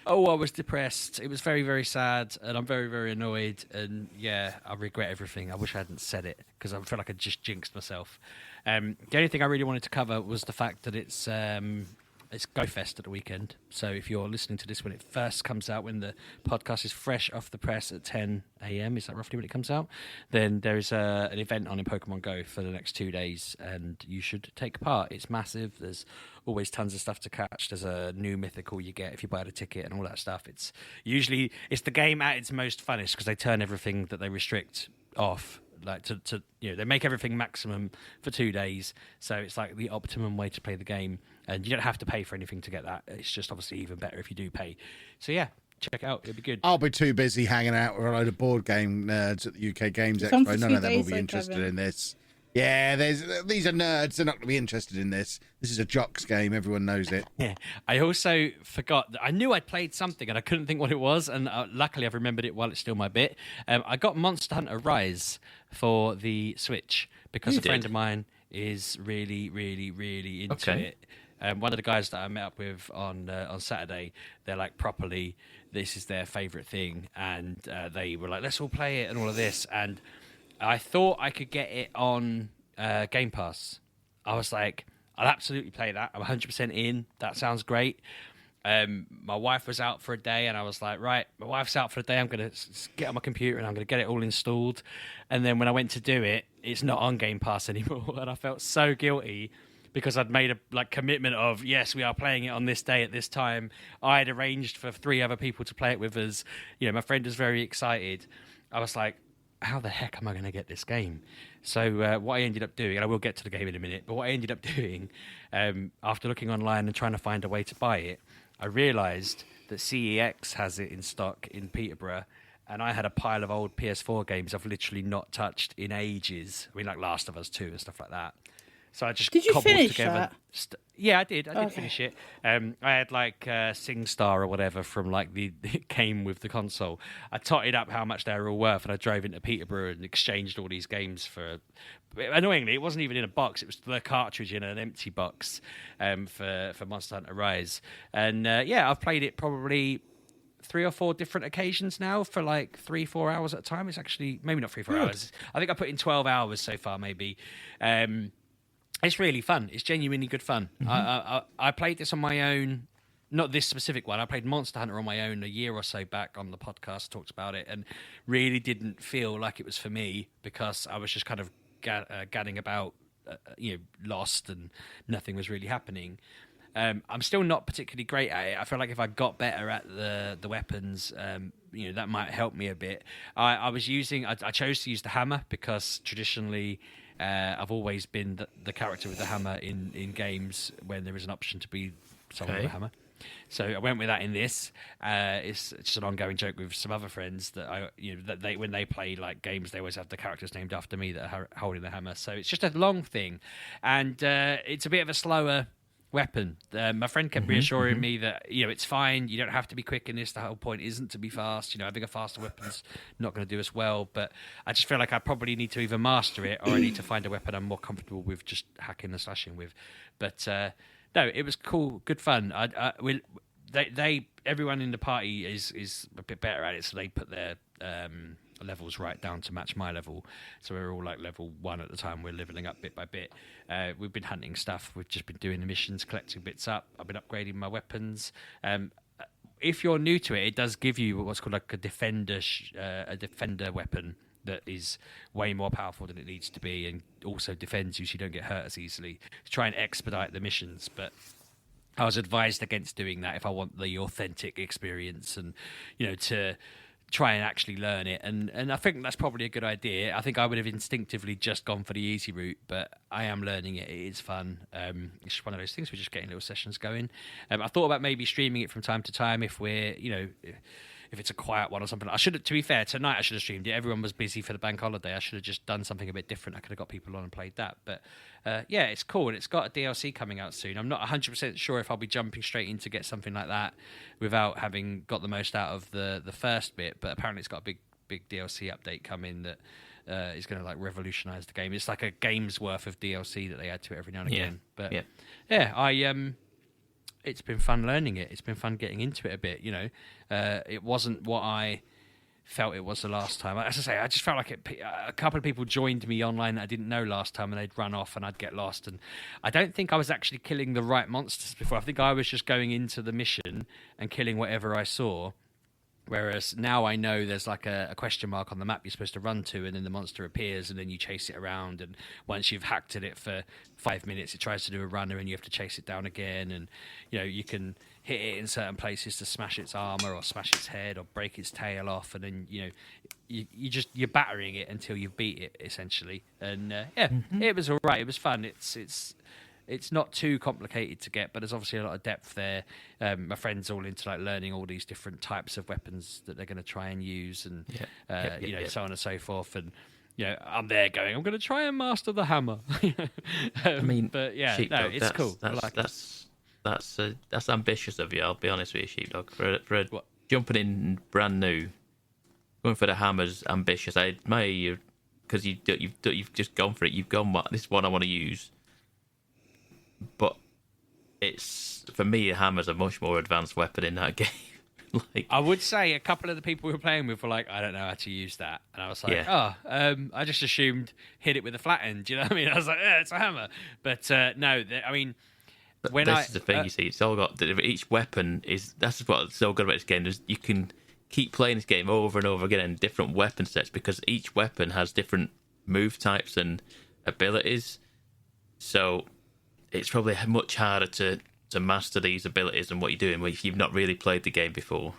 oh, I was depressed. It was very, very sad, and I'm very, very annoyed. And yeah, I regret everything. I wish I hadn't said it because I feel like I just jinxed myself. The only thing I really wanted to cover was the fact that it's GoFest at the weekend. So if you're listening to this when it first comes out, when the podcast is fresh off the press at 10 a.m., is that roughly when it comes out? Then there is an event on in Pokemon Go for the next 2 days, and you should take part. It's massive. There's always tons of stuff to catch. There's a new mythical you get if you buy the ticket and all that stuff. It's the game at its most funnest because they turn everything that they restrict off. Like to they make everything maximum for 2 days, so it's like the optimum way to play the game, and you don't have to pay for anything to get that. It's just obviously even better if you do pay. So yeah, check it out. It'll be good. I'll be too busy hanging out with a load of board game nerds at the UK Games It's on Expo. for None 2 of them will days, be though, interested Kevin. in this. Yeah, these are nerds. They're not going to be interested in this. This is a jocks game. Everyone knows it. Yeah. I also forgot that I knew I'd played something and I couldn't think what it was, and luckily I've remembered it while it's still my bit. I got Monster Hunter Rise for the Switch because a friend of mine is really, really, really into it. One of the guys that I met up with on Saturday, they're like properly, this is their favourite thing, and they were like, let's all play it and all of this, and I thought I could get it on Game Pass. I was like, I'll absolutely play that. I'm 100% in. That sounds great. My wife was out for a day, and I was like, right, my wife's out for a day. I'm going to get on my computer, and I'm going to get it all installed. And then when I went to do it, it's not on Game Pass anymore. And I felt so guilty because I'd made a commitment of, yes, we are playing it on this day at this time. I had arranged for 3 other people to play it with us. My friend was very excited. I was like, how the heck am I going to get this game? So what I ended up doing, and I will get to the game in a minute, but what I ended up doing after looking online and trying to find a way to buy it, I realised that CEX has it in stock in Peterborough, and I had a pile of old PS4 games I've literally not touched in ages. I mean, like Last of Us 2 and stuff like that. So I just Did you cobbled finish together. that? Yeah, I did. I did finish it. I had like SingStar or whatever from like it came with the console. I totted up how much they were all worth, and I drove into Peterborough and exchanged all these games for. Annoyingly, it wasn't even in a box. It was the cartridge in an empty box for Monster Hunter Rise. And I've played it probably 3 or 4 different occasions now for like 3-4 hours at a time. It's actually maybe not 3-4 hours. I think I put in 12 hours so far, maybe. It's really fun. It's genuinely good fun. I played this on my own, not this specific one. I played Monster Hunter on my own a year or so back on the podcast, talked about it, and really didn't feel like it was for me because I was just kind of gadding about, lost, and nothing was really happening. I'm still not particularly great at it. I feel like if I got better at the weapons, that might help me a bit. I chose to use the hammer because traditionally I've always been the character with the hammer in games when there is an option to be someone with a hammer. So I went with that in this. It's just an ongoing joke with some other friends that when they play like games, they always have the characters named after me that are holding the hammer. So it's just a long thing, and it's a bit of a slower weapon. My friend kept reassuring me that it's fine. You don't have to be quick in this. The whole point isn't to be fast. Having a faster weapon's not going to do us well. But I just feel like I probably need to either master it or I need to find a weapon I'm more comfortable with just hacking and slashing with. But no, it was cool, good fun. Everyone in the party is a bit better at it, so they put their levels right down to match my level. So we're all like level 1 at the time. We're leveling up bit by bit. We've been hunting stuff. We've just been doing the missions, collecting bits up. I've been upgrading my weapons. If you're new to it, it does give you what's called like a defender weapon that is way more powerful than it needs to be, and also defends you so you don't get hurt as easily, to try and expedite the missions. But I was advised against doing that if I want the authentic experience and to try and actually learn it, and I think that's probably a good idea. I think I would have instinctively just gone for the easy route, but I am learning it. It is fun. It's just one of those things. We're just getting little sessions going. I thought about maybe streaming it from time to time if we're if it's a quiet one or something. To be fair, tonight I should have streamed it. Everyone was busy for the bank holiday. I should have just done something a bit different. I could have got people on and played that. But it's cool, and it's got a DLC coming out soon. I'm not 100% sure if I'll be jumping straight in to get something like that without having got the most out of the first bit. But apparently it's got a big DLC update coming that is going to like revolutionise the game. It's like a game's worth of DLC that they add to it every now and again. But it's been fun learning it. It's been fun getting into it a bit. It wasn't what I felt it was the last time. As I say, I just felt like a couple of people joined me online that I didn't know last time, and they'd run off and I'd get lost. And I don't think I was actually killing the right monsters before. I think I was just going into the mission and killing whatever I saw. Whereas now I know there's like a question mark on the map you're supposed to run to, and then the monster appears, and then you chase it around. And once you've hacked at it for 5 minutes, it tries to do a runner, and you have to chase it down again. And you can hit it in certain places to smash its armor, or smash its head, or break its tail off. And then you're battering it until you beat it essentially. And it was all right. It was fun. It's not too complicated to get, but there's obviously a lot of depth there. My friend's all into like learning all these different types of weapons that they're going to try and use, and so on and so forth. And I'm there going, I'm going to try and master the hammer. But yeah, Sheepdog, it's cool. That's ambitious of you. I'll be honest with you, Sheepdog. For jumping in brand new, going for the hammer's ambitious. I admire you because you've just gone for it. You've gone, this is one I want to use. But it's, for me, a hammer's a much more advanced weapon in that game. I would say a couple of the people we were playing with were like, I don't know how to use that. And I was like, I just assumed hit it with a flat end. You know what I mean? I was like, yeah, it's a hammer. But no, I mean... But this is the thing, you see. It's all got... Each weapon is... That's what's so good about this game. You can keep playing this game over and over again in different weapon sets, because each weapon has different move types and abilities. So... it's probably much harder to master these abilities and what you're doing if you've not really played the game before.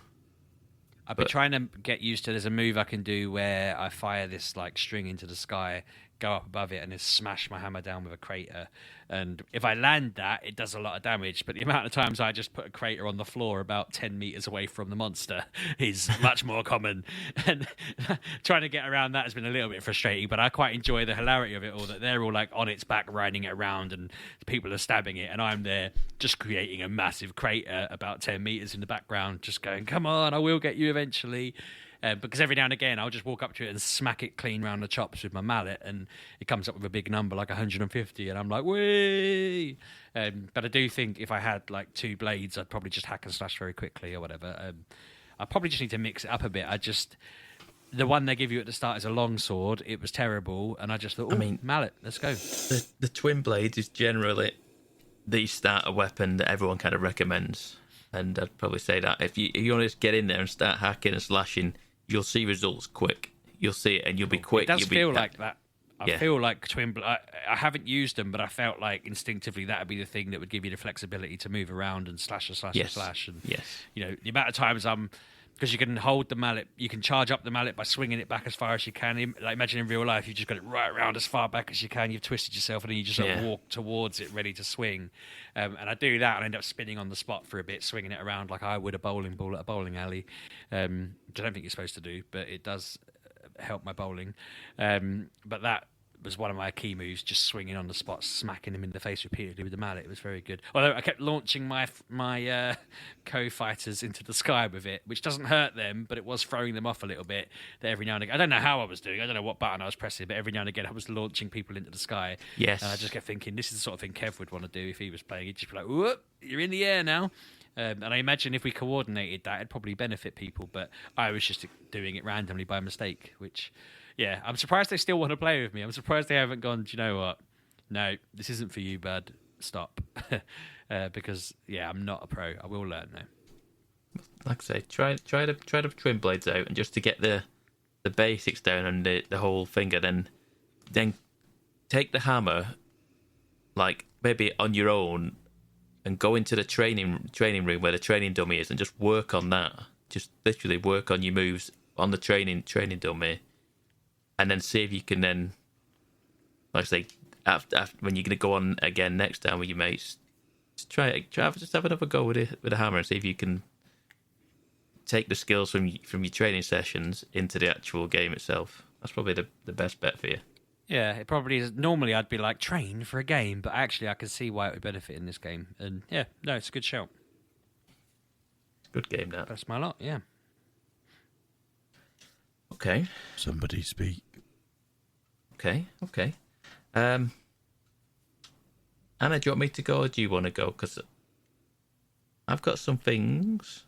I've been trying to get used to. There's a move I can do where I fire this like string into the sky, go up above it, and then smash my hammer down with a crater. And if I land that, it does a lot of damage. But the amount of times I just put a crater on the floor about 10 meters away from the monster is much more common. And trying to get around that has been a little bit frustrating. But I quite enjoy the hilarity of it all. That they're all like on its back, riding it around, and people are stabbing it, and I'm there just creating a massive crater about 10 meters in the background, just going, "Come on, I will get you eventually." Because every now and again I'll just walk up to it and smack it clean round the chops with my mallet, and it comes up with a big number like 150, and I'm like, "Whee!" But I do think if I had like 2 blades, I'd probably just hack and slash very quickly or whatever. I probably just need to mix it up a bit. The one they give you at the start is a long sword. It was terrible, and I just thought, mallet, let's go. The twin blades is generally the starter weapon that everyone kind of recommends, and I'd probably say that if you want to just get in there and start hacking and slashing, you'll see results quick. You'll see it, and you'll be quick. It does feel like that. Yeah. I feel like I haven't used them, but I felt like instinctively that would be the thing that would give you the flexibility to move around and slash and slash and slash. And you know, the amount of times because you can hold the mallet, you can charge up the mallet by swinging it back as far as you can. Like imagine in real life, you've just got it right around as far back as you can. You've twisted yourself, and then you just walk towards it, ready to swing. And I do that, and end up spinning on the spot for a bit, swinging it around like I would a bowling ball at a bowling alley. Which I don't think you're supposed to do, but it does help my bowling. But that was one of my key moves, just swinging on the spot, smacking him in the face repeatedly with the mallet. It was very good. Although I kept launching my co-fighters into the sky with it, which doesn't hurt them, but it was throwing them off a little bit. That every now and again, I don't know how I was doing, I don't know what button I was pressing, but every now and again I was launching people into the sky. Yes. And I just kept thinking, this is the sort of thing Kev would want to do if he was playing. He'd just be like, whoop, you're in the air now. And I imagine if we coordinated that, it'd probably benefit people, but I was just doing it randomly by mistake, which... Yeah, I'm surprised they still want to play with me. I'm surprised they haven't gone, do you know what? No, this isn't for you, bud. Stop. Because, yeah, I'm not a pro. I will learn, though. Like I say, try the twin blades out, and just to get the basics down and the whole finger, then take the hammer, like, maybe on your own, and go into the training room where the training dummy is, and just work on that. Just literally work on your moves on the training dummy. And then see if you can then, like I say, after when you're going to go on again next time with your mates, just have another go with a hammer and see if you can take the skills from your training sessions into the actual game itself. That's probably the best bet for you. Yeah, it probably is. Normally I'd be like, train for a game, but actually I can see why it would benefit in this game. And yeah, no, it's a good shout. Good game, that. That's my lot, yeah. Okay. Somebody speak. Okay. Anna, do you want me to go, or do you want to go? Because I've got some things.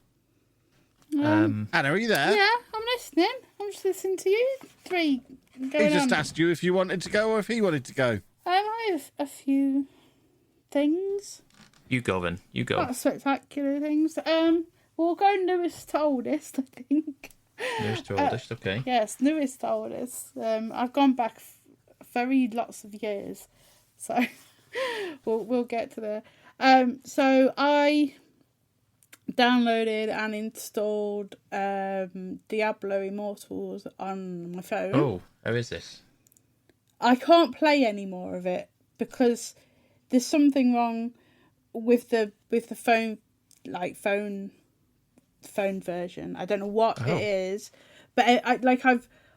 Anna, are you there? Yeah, I'm listening. I'm just listening to you. Three. He just asked you if you wanted to go or if he wanted to go. I have a few things. You go then. You go. Not spectacular things. We'll go newest to oldest, I think. Newest to oldest, okay. Yes, newest to oldest. I've gone back very lots of years, so we'll get to there. So I downloaded and installed Diablo Immortals on my phone. Oh, how is this? I can't play any more of it because there's something wrong with the phone, like phone version. I don't know what it is, but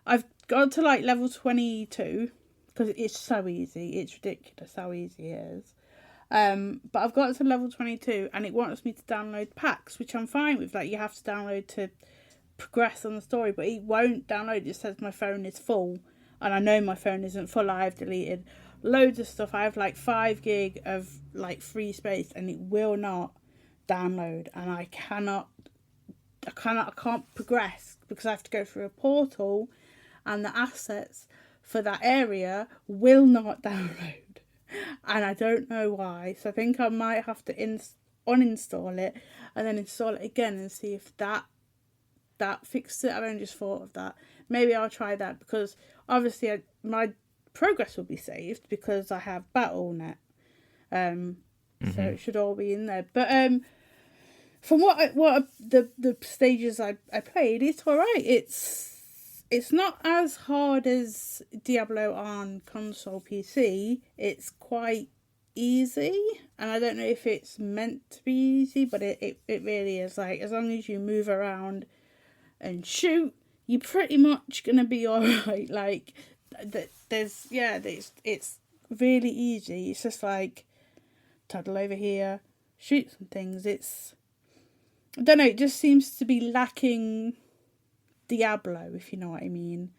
I've got to like level 22 because it's so easy. It's ridiculous how easy it is. But I've got to level 22 and it wants me to download packs, which I'm fine with. Like, you have to download to progress on the story, but it won't download. It says my phone is full, and I know my phone isn't full. I've deleted loads of stuff. I have like 5 gig of like free space, and it will not download, and I can't progress because I have to go through a portal, and the assets for that area will not download. And I don't know why. So I think I might have to uninstall it and then install it again and see if that fixes it. I've only just thought of that. Maybe I'll try that because obviously my progress will be saved because I have Battle.net. So it should all be in there. But from the stages I played, it's all right. It's not as hard as Diablo on console PC. It's quite easy, and I don't know if it's meant to be easy, but it really is. Like, as long as you move around and shoot, you're pretty much gonna be all right. Like, it's really easy. It's just like toddle over here, shoot some things. I don't know, it just seems to be lacking Diablo, if you know what I mean.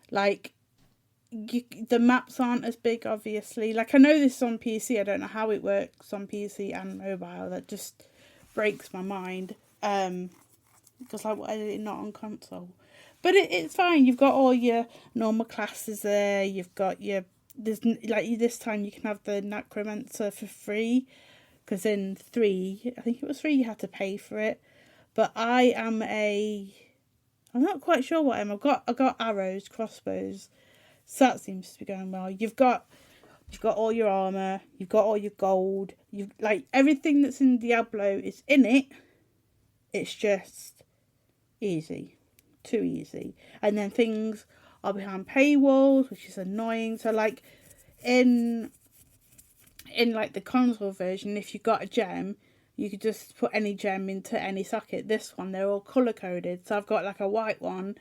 Like, the maps aren't as big, obviously. Like, I know this is on PC. I don't know how it works on PC and mobile. That just breaks my mind. Because, like, why is it not on console? But it's fine. You've got all your normal classes there. You've got this time you can have the Necromancer for free. Because in 3, I think it was 3, you had to pay for it. But I'm not quite sure what I am. I got arrows, crossbows. So that seems to be going well. You've got all your armor. You've got all your gold. You've, like, everything that's in Diablo is in it. It's just easy, too easy. And then things are behind paywalls, which is annoying. So, like, in like the console version, if you got a gem, you could just put any gem into any socket. This one, they're all colour coded. So I've got like a white one.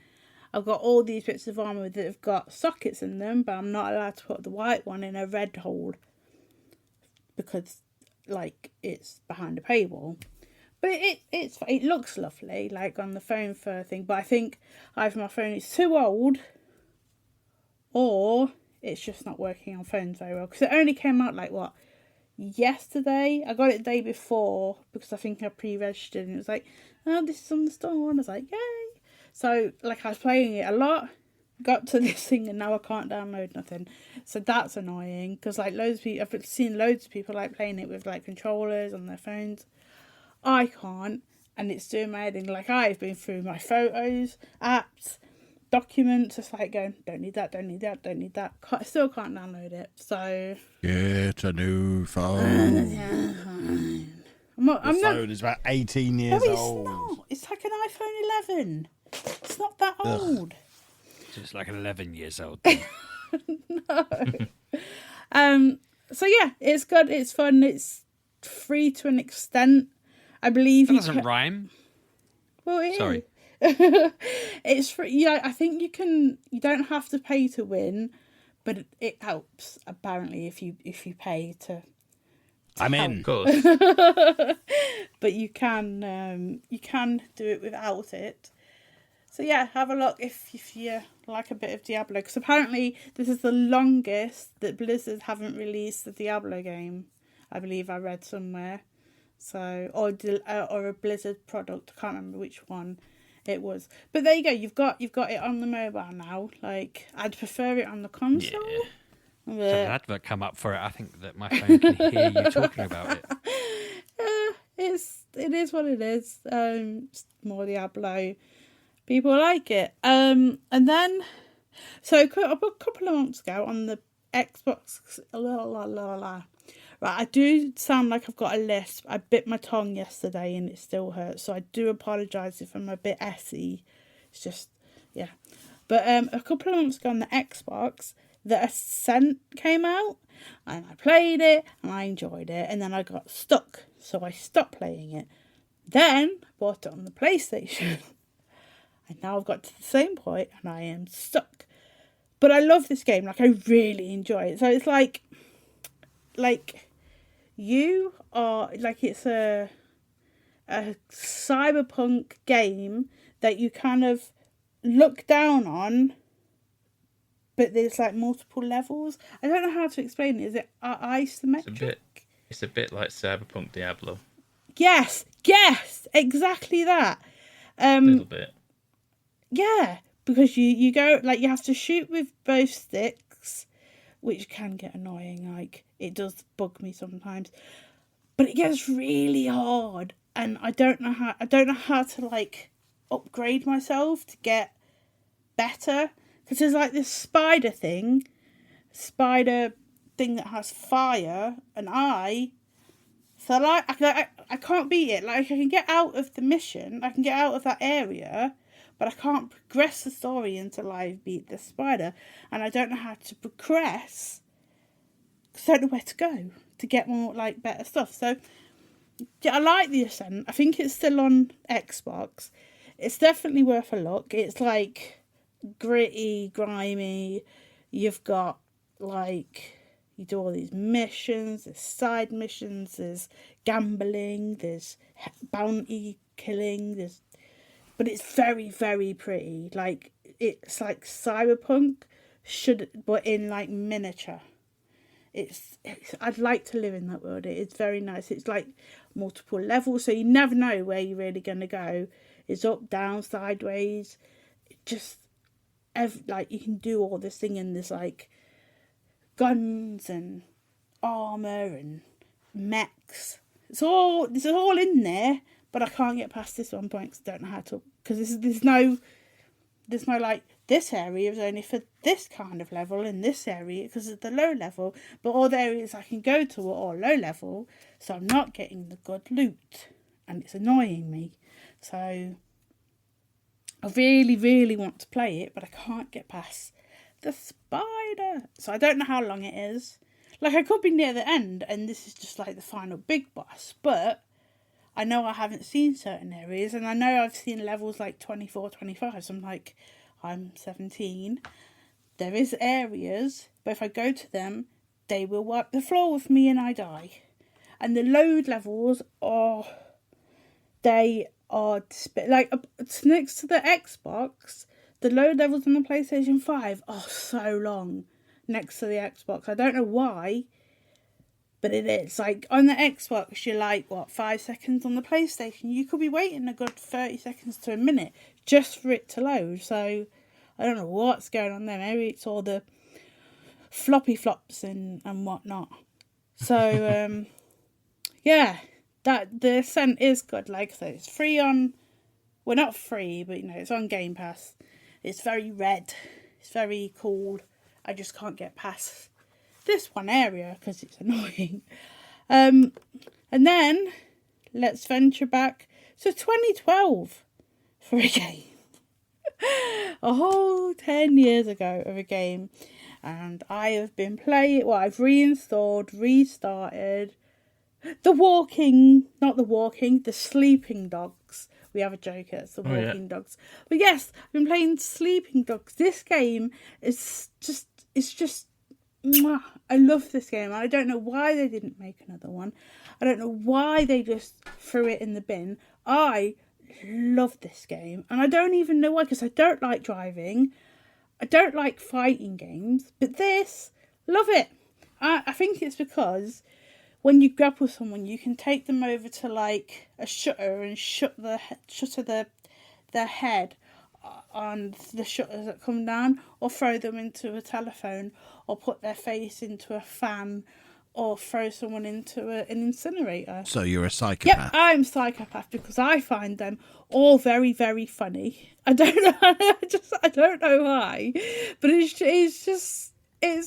I've got all these bits of armour that have got sockets in them, but I'm not allowed to put the white one in a red hole because, like, it's behind a paywall. But it looks lovely, like on the phone for a thing. But I think either my phone is too old, or it's just not working on phones very well. Because it only came out, like, what, yesterday? I got it the day before because I think I pre-registered, and it was like, oh, this is on the store. And I was like, yay. So, like, I was playing it a lot, got to this thing, and now I can't download nothing. So that's annoying, because, like, I've seen loads of people, like, playing it with, like, controllers on their phones. I can't, and it's doing my head in. Like, I've been through my photos, apps, documents, just like going, don't need that. I still can't download it, so... Get a new phone. Yeah, fine. The phone is about 18 years old. No, it's not. It's like an iPhone 11. It's not that old. So it's like 11 years old. No. So yeah, it's good. It's fun. It's free to an extent. I believe That doesn't rhyme. Well, it Sorry. is. It's free. Yeah, I think you can. You don't have to pay to win, but it helps apparently if you pay to I'm in. Of course. But you can do it without it. So yeah, have a look if you like a bit of Diablo, because apparently this is the longest that Blizzard haven't released the Diablo game. I believe I read somewhere. So or a Blizzard product. I can't remember which one it was. But there you go. You've got it on the mobile now. Like, I'd prefer it on the console. Yeah. But There's an advert come up for it. I think that my phone can hear you talking about it. it is what it is. It's more Diablo. People like it. And then, so a couple of months ago on the Xbox, right, I do sound like I've got a lisp. I bit my tongue yesterday and it still hurts, so I do apologise if I'm a bit essy. It's just, yeah. But a couple of months ago on the Xbox, the Ascent came out, and I played it, and I enjoyed it, and then I got stuck, so I stopped playing it. Then, bought it on the PlayStation, and now I've got to the same point, and I am stuck. But I love this game, like, I really enjoy it. So it's like you are, like, it's a cyberpunk game that you kind of look down on, but there's like multiple levels. I don't know how to explain it. Is it isometric? It's a bit like Cyberpunk Diablo. Yes, exactly that. A little bit. Yeah, because you go, like, you have to shoot with both sticks, which can get annoying. Like, it does bug me sometimes, but it gets really hard, and I don't know how to, like, upgrade myself to get better, because there's like this spider thing that has fire, and I So like I can't beat it. Like I can get out of the mission, I can get out of that area, but I can't progress the story until I beat the spider, and I don't know how to progress because I don't know where to go to get more like better stuff. So yeah, I like the Ascent. I think it's still on Xbox. It's definitely worth a look. It's like gritty, grimy. You've got like, you do all these missions, there's side missions, there's gambling, there's bounty killing, but it's very, very pretty. Like, it's like Cyberpunk, but in like miniature. It's I'd like to live in that world. It's very nice. It's like multiple levels, so you never know where you're really going to go. It's up, down, sideways. Just like you can do all this thing, and there's like guns and armor and mechs. It's all in there, but I can't get past this one point because I don't know how to. Because there's no like, this area is only for this kind of level, in this area because it's the low level, but all the areas I can go to are all low level, so I'm not getting the good loot, and it's annoying me. So I really, really want to play it, but I can't get past the spider. So I don't know how long it is. Like, I could be near the end and this is just like the final big boss, but I know I haven't seen certain areas, and I know I've seen levels like 24, 25, so I'm 17. There is areas, but if I go to them, they will wipe the floor with me and I die. And the load levels they are like, it's next to the Xbox. The load levels on the PlayStation 5 are so long next to the Xbox. I don't know why, but it is. Like, on the Xbox, you're like, 5 seconds. On the PlayStation, you could be waiting a good 30 seconds to a minute just for it to load. So I don't know what's going on there. Maybe it's all the floppy flops and whatnot. So, yeah, that the Ascent is good. Like I said, it's free on, well, not free, but it's on Game Pass. It's very red. It's very cool. I just can't get past this one area because it's annoying. And then let's venture back to 2012 for a game. A whole 10 years ago of a game. And I have been playing, I've reinstalled, restarted the Sleeping Dogs. We have a joke, it's the Walking Dogs. But yes, I've been playing Sleeping Dogs. This game is just, mwah. I love this game. I don't know why they didn't make another one. I don't know why they just threw it in the bin. I love this game, and I don't even know why, because I don't like driving. I don't like fighting games, but this, love it. I think it's because when you grapple someone, you can take them over to like a shutter and shutter their head on the shutters that come down, or throw them into a telephone, or put their face into a fan, or throw someone into an incinerator. So you're a psychopath. Yep, I'm a psychopath because I find them all very, very funny. I don't know. I don't know why, but it's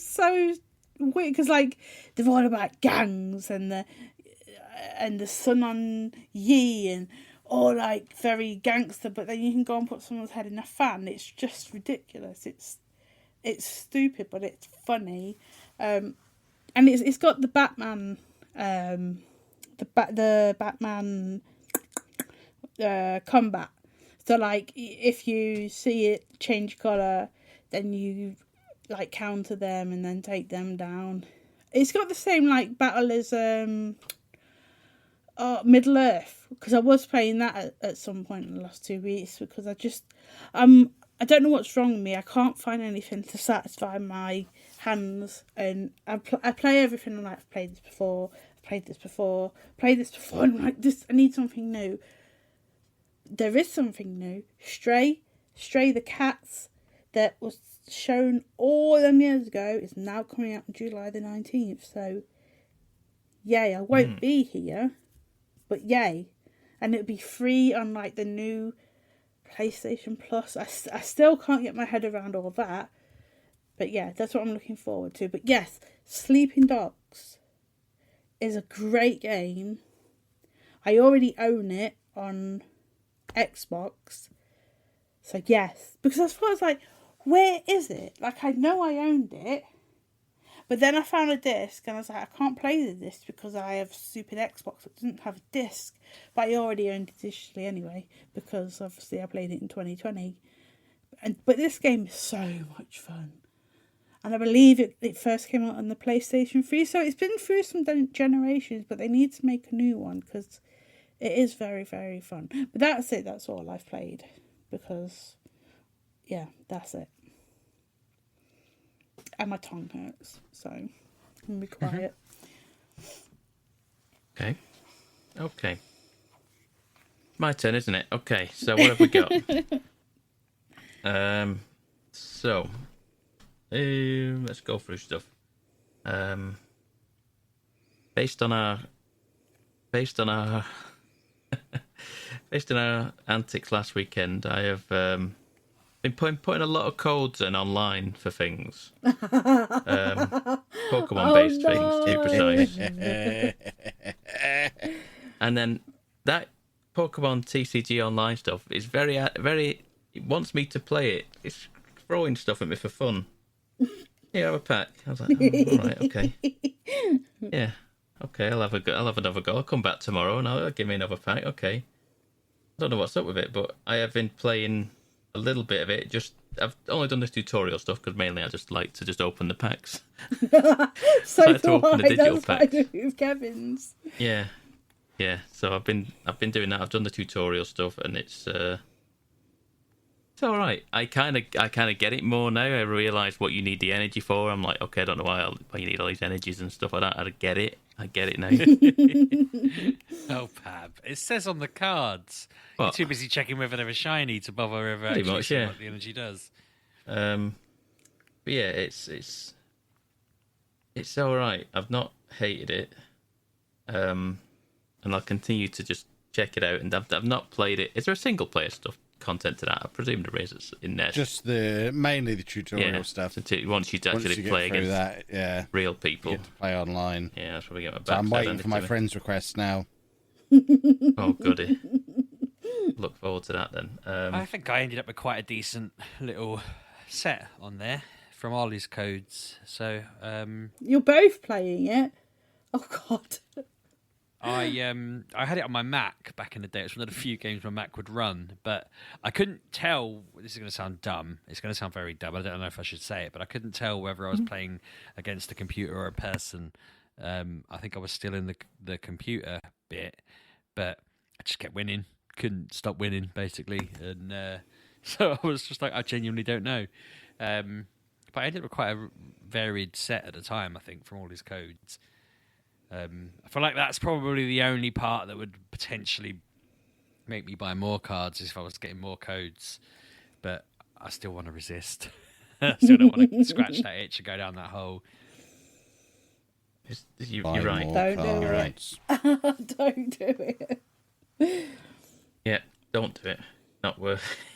so weird because like they're all about gangs and the Sun on Yi and all like very gangster. But then you can go and put someone's head in a fan. It's just ridiculous. It's stupid, but it's funny. And it's got the Batman, the Batman combat. So like, if you see it change colour, then you like counter them and then take them down. It's got the same like battle as Middle Earth, because I was playing that at some point in the last 2 weeks because I don't know what's wrong with me. I can't find anything to satisfy my hands, and I play everything. I'm like, I've played this before, and I'm like, I need something new. There is something new. Stray the Cats, that was shown all them years ago, is now coming out on July the 19th. So, yay! I won't be here, but yay! And it'll be free on like the new PlayStation Plus. I still can't get my head around all that, but yeah, that's what I'm looking forward to. But yes, Sleeping Dogs is a great game. I already own it on Xbox. So yes, because I was like, where is it? Like, I know I owned it, but then I found a disc and I was like, I can't play the disc because I have a stupid Xbox that doesn't have a disc. But I already owned it digitally anyway, because obviously I played it in 2020. But this game is so much fun. And I believe it first came out on the PlayStation 3, so it's been through some generations, but they need to make a new one because it is very, very fun. But that's it, that's all I've played. Because, yeah, that's it. And my tongue hurts, so I'm going to be quiet. Okay. My turn, isn't it? Okay, so what have we got? Let's go through stuff. Based on our based on our antics last weekend, I have been putting a lot of codes in online for things. Pokemon-based things, to be precise. And then that Pokemon TCG online stuff is very. It wants me to play it. It's throwing stuff at me for fun. Here, have a pack. I was like, all right, okay. Yeah, okay, I'll have another go. I'll come back tomorrow and I'll give me another pack. Okay. I don't know what's up with it, but I have been playing a little bit of it. I've only done this tutorial stuff because mainly I just like to just open the packs. So to open the digital packs. With Kevin's. Yeah. So I've been doing that. I've done the tutorial stuff, and it's all right. I kind of get it more now. I realise what you need the energy for. I'm like, okay, I don't know why you need all these energies and stuff like that. I get it now. Oh, Pab. It says on the cards. What? You're too busy checking whether they're shiny to bother whether actually what the energy does. But yeah, it's all right. I've not hated it. And I'll continue to just check it out. And I've not played it. Is there a single player stuff content to that? I presume there is in there. Just mainly the tutorial stuff. Once you actually play against that, real people. You get to play online. Yeah, that's where we get my back. So I'm waiting for my friends' requests now. Oh, goody. Look forward to that then. I think I ended up with quite a decent little set on there from all his codes. So you're both playing it? Oh, God. I had it on my Mac back in the day. It was one of the few games my Mac would run, but I couldn't tell. This is going to sound dumb. It's going to sound very dumb. I don't know if I should say it, but I couldn't tell whether I was playing against a computer or a person. I think I was still in the computer bit, but I just kept winning. Couldn't stop winning, basically. And so I was just like, I genuinely don't know. But I ended up with quite a varied set at the time, I think, from all his codes. I feel like that's probably the only part that would potentially make me buy more cards is if I was getting more codes. But I still want to resist. I still don't want to scratch that itch and go down that hole. You're right. Don't do it. Don't do it. Yeah, don't do it.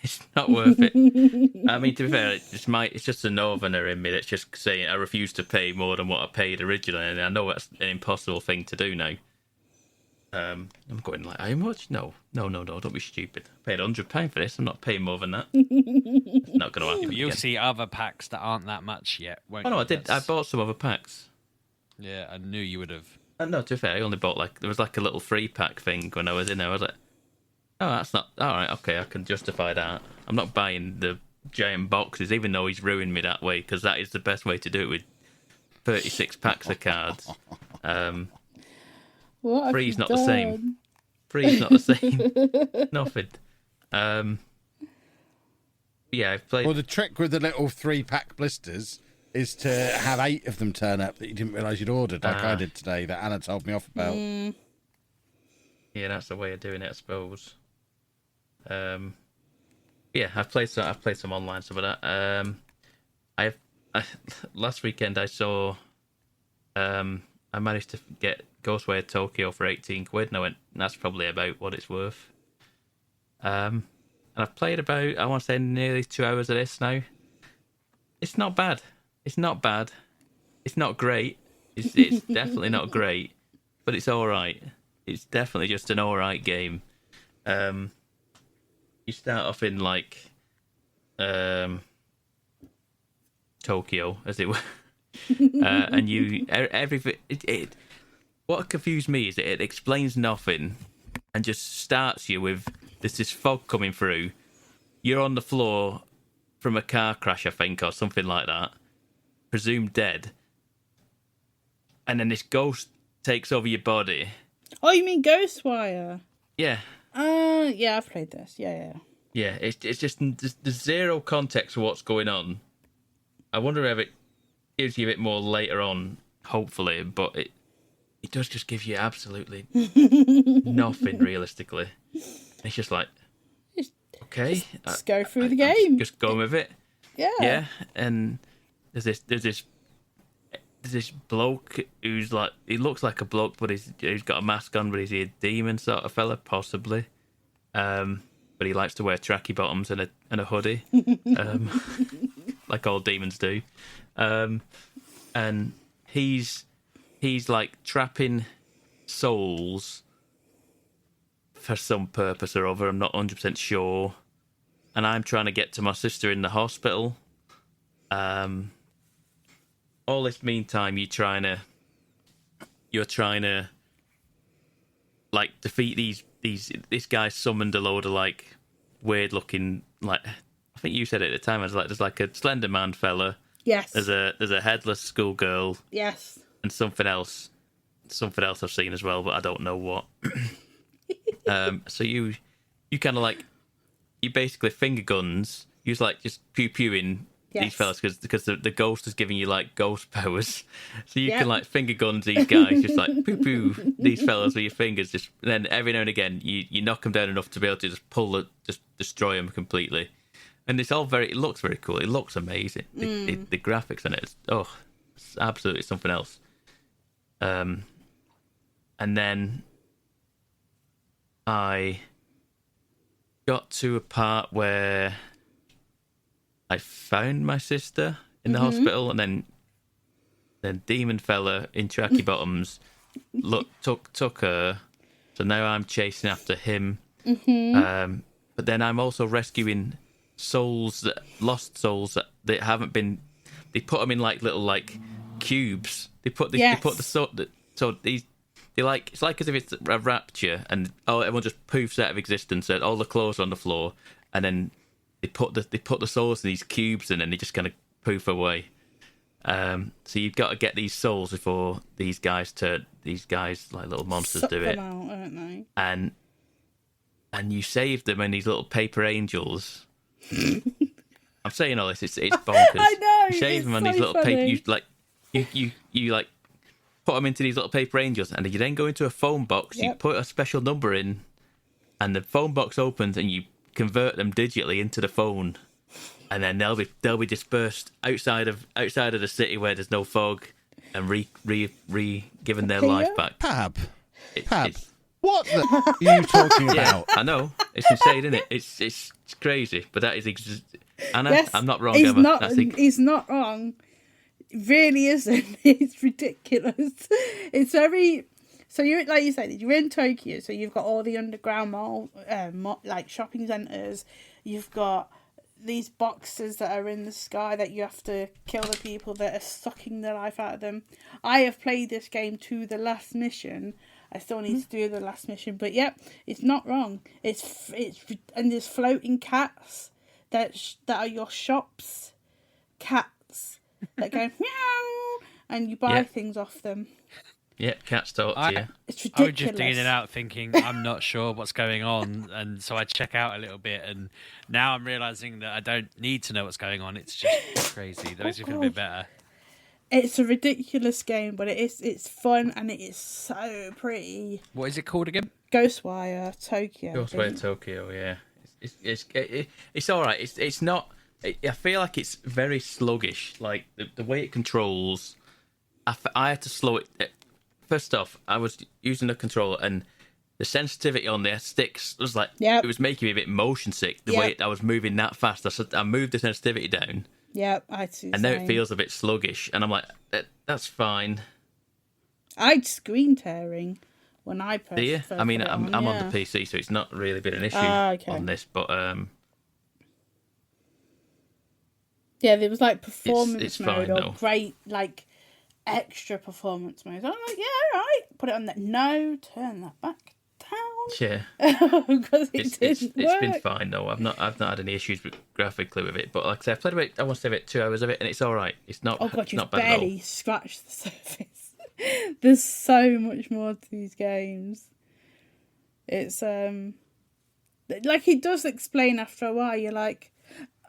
It's not worth it. I mean, to be fair, it's just a northerner in me that's just saying I refuse to pay more than what I paid originally, and I know that's an impossible thing to do now. I'm going like, how much? No, don't be stupid. I paid £100 for this. I'm not paying more than that. It's not going to happen. You'll see other packs that aren't that much yet, won't you? I did. I bought some other packs. Yeah, I knew you would have. No, to be fair, I only bought there was a little free pack thing when I was in there. I was like, oh, that's not... All right, okay, I can justify that. I'm not buying the giant boxes, even though he's ruined me that way, because that is the best way to do it with 36 packs of cards. Free's not the same. Free's not the same. Nothing. Yeah, I've played... Well, the trick with the little 3-pack blisters is to have 8 of them turn up that you didn't realise you'd ordered, like I did today, that Anna told me off about. Yeah, that's the way of doing it, I suppose. Yeah, I've played some online stuff like that. Last weekend I saw I managed to get Ghostwire Tokyo for £18, and I went, that's probably about what it's worth. And I've played about, I want to say, nearly 2 hours of this now. It's not bad. It's not great. It's definitely not great, but it's all right. it's definitely just an alright game. You start off in like Tokyo, as it were, and you everything. What confused me is that it explains nothing and just starts you with this fog coming through. You're on the floor from a car crash, I think, or something like that, presumed dead, and then this ghost takes over your body. Oh, you mean Ghostwire? Yeah. Yeah, I've played this. Yeah. Yeah, it's just there's zero context for what's going on. I wonder if it gives you a bit more later on, hopefully, but it does just give you absolutely nothing realistically. It's just like, okay, Just go through the game. Just go with it. Yeah. Yeah, and there's this bloke who's like, he looks like a bloke, but he's got a mask on, but he's a demon sort of fella, possibly. But he likes to wear tracky bottoms and a hoodie, like all demons do. And he's like trapping souls for some purpose or other. I'm not 100% sure. And I'm trying to get to my sister in the hospital. All this meantime, you're trying to like defeat this guy summoned a load of like weird looking, like, I think you said it at the time, there's like a Slender Man fella. Yes. There's a headless schoolgirl. Yes. And something else I've seen as well, but I don't know what. So you kind of like, you basically finger guns. You just pew pewing these fellas because the ghost is giving you like ghost powers. So you can like finger guns these guys, just like poo poo these fellas with your fingers. Just and then every now and again you knock them down enough to be able to just destroy them completely. And it's all it looks very cool. It looks amazing. The graphics on it, it's absolutely something else. And then I got to a part where I found my sister in the hospital, and then demon fella in tracky bottoms took her. So now I'm chasing after him. But then I'm also rescuing lost souls that haven't been. They put them in like little like cubes. They put the so these. It's like as if it's a rapture, and everyone just poofs out of existence. And all the clothes are on the floor, and then they put the souls in these cubes, and then they just kind of poof away. So you've got to get these souls before these guys like little monsters Suck do them it. out, don't they? And you save them in these little paper angels. I'm saying all this, it's bonkers. I know. You save them on so these little funny. paper. You like put them into these little paper angels, and you then go into a phone box. You put a special number in, and the phone box opens, and you convert them digitally into the phone, and then they'll be dispersed outside of the city where there's no fog, and given their life back. Pab, It's what the are you talking yeah, about? I know, it's insane, isn't it? It's crazy, but that is Anna. Yes, I'm not wrong, he's Emma. not. He's not wrong. It really isn't. It's ridiculous. It's very. So you're like you said, you're in Tokyo, so you've got all the underground mall, like shopping centres. You've got these boxes that are in the sky that you have to kill the people that are sucking the life out of them. I have played this game to the last mission. I still need to do the last mission, but it's not wrong. It's and there's floating cats that are your shops, cats that go meow, and you buy things off them. Yeah, cats talk to you. It's ridiculous. I was just digging it out thinking, I'm not sure what's going on. And so I check out a little bit. And now I'm realising that I don't need to know what's going on. It's just crazy. That makes me feel a bit better. It's a ridiculous game, but it's fun and it is so pretty. What is it called again? Ghostwire Tokyo. Ghostwire Tokyo, yeah. It's all right. It's not. I feel like it's very sluggish. Like the way it controls, I had to slow it. First off, I was using the controller and the sensitivity on the sticks was like it was making me a bit motion sick. The way I was moving that fast, I moved the sensitivity down. Yep, I see. And now it feels a bit sluggish, and I'm like, that's fine. I'd screen tearing. when I Do you? first I mean, put it I'm on the PC, so it's not really been an issue okay. on this, but yeah, there was like performance it's mode fine, or though. great like extra performance mode. I'm like, yeah, all right, put it on that. No, turn that back down. yeah, Because it's didn't been work. fine though. I've not had any issues graphically with it, but like I said, I've played about, I want to say about 2 hours of it, and it's all right. It's not. Oh god, it's you've not bad at all. barely scratched the surface. There's so much more to these games. It's like it does explain after a while. You're like,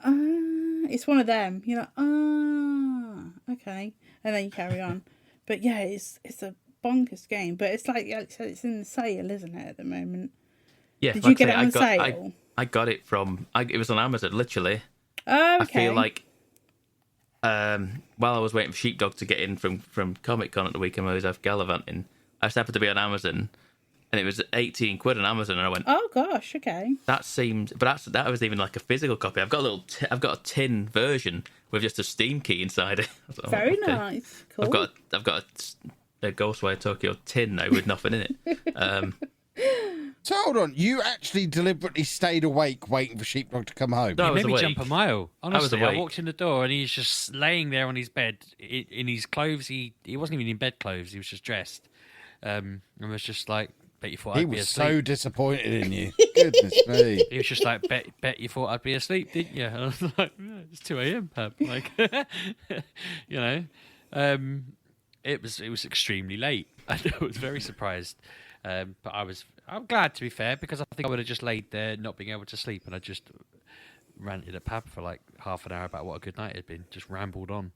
it's one of them. You're like, okay, and then you carry on. But yeah, it's a bonkers game. But it's like I said, it's in the sale, isn't it, at the moment? Yeah. Did like you get I it say, on sale? I got it from. It was on Amazon, literally. Oh, okay. I feel like while I was waiting for Sheepdog to get in from Comic Con at the weekend where I was off gallivanting, I just happened to be on Amazon, and it was 18 quid on Amazon, and I went, Oh gosh, okay. that seemed, but that was even like a physical copy. I've got a tin version with just a Steam key inside it. I was like, Very okay. nice. Cool. I've got a Ghostwire Tokyo tin now with nothing in it. So hold on, you actually deliberately stayed awake waiting for Sheepdog to come home? No, I He was made me awake. jump a mile. Honestly, I awake. walked in the door and he's just laying there on his bed in his clothes. He wasn't even in bed clothes. He was just dressed. And was just like, bet you thought He I'd be was asleep. so disappointed in you. Goodness me. He was just like, bet you thought I'd be asleep, didn't you? And I was like, yeah, it's 2 a.m. Pab. Like, you know, it was extremely late. I was very surprised. But I'm glad, to be fair, because I think I would have just laid there not being able to sleep, and I just ranted at Pab for like half an hour about what a good night it had been. Just rambled on.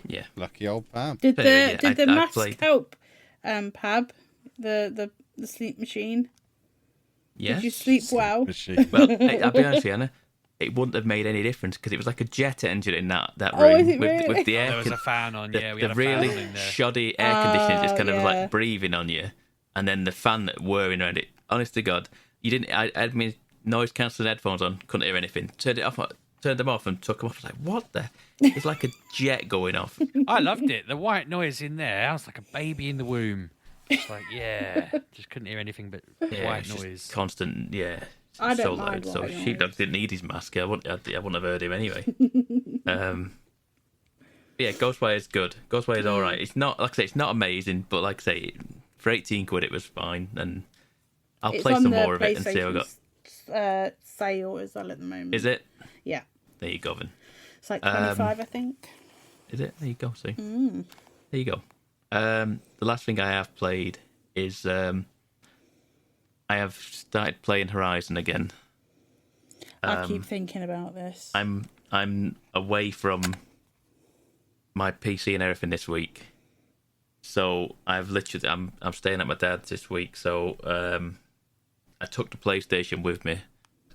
Yeah. Lucky old Pam. Did But anyway, the I mask played- help, Pab? The sleep machine. Yes. Did you sleep well? Was she? Well, I'll be honest with you, Anna. It wouldn't have made any difference because it was like a jet engine in that room Oh, is it really? with the air. There was a fan on, yeah. We the had a really fan in there. shoddy air conditioning just kind of yeah. like breathing on you, and then the fan that whirring around it. Honest to God, you didn't. I had my noise cancelling headphones on, couldn't hear anything. Turned them off, and took them off. I was like, what the? It's like a jet going off. I loved it. The white noise in there, I was like a baby in the womb. It's like, yeah, just couldn't hear anything but Yeah, white it's just noise. constant. Yeah, I don't so mind loud. So white noise. Sheepdog didn't need his mask. I wouldn't have heard him anyway. Yeah, Ghostwire is good. Ghostwire is all right. It's not, like I say, it's not amazing, but like I say, for 18 quid it was fine, and I'll It's play on some the more of it and see how I got. PlayStation sale as well at the moment. Is it? Yeah, There you go, then. it's like 25, I think. Is it? There you go. See. There you go. The last thing I have played is I have started playing Horizon again. I keep thinking about this. I'm away from my PC and everything this week, so I've literally I'm staying at my dad's this week. So I took the PlayStation with me.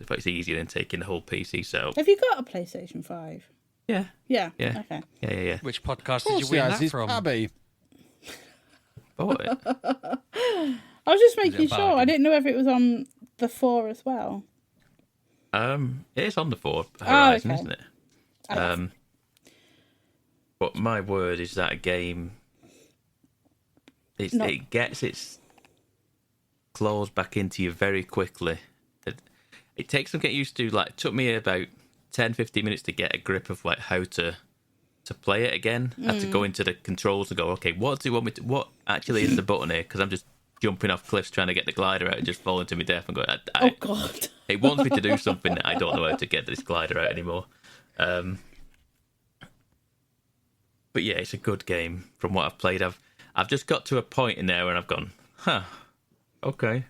If it's easier than taking the whole PC setup. Have you got a PlayStation 5? Yeah. Yeah. Yeah. Okay. Yeah. Which podcast Of did course you he win has. that He's from? Pabby. Bought it. I was just making a sure. I bargain? didn't know if it was on the 4 as well. It is on the 4 Horizon, okay. isn't it? I- But my word, is that a game? No. It gets its claws back into you very quickly. It takes some getting used to. Like, it took me about 10-15 minutes to get a grip of like how to play it again. I had to go into the controls and go, okay, what do you want me to? What actually is the button here? Because I'm just jumping off cliffs trying to get the glider out and just falling to my death and going. Oh God. It wants me to do something that I don't know how to get this glider out anymore. But yeah, it's a good game from what I've played. I've just got to a point in there where I've gone, okay.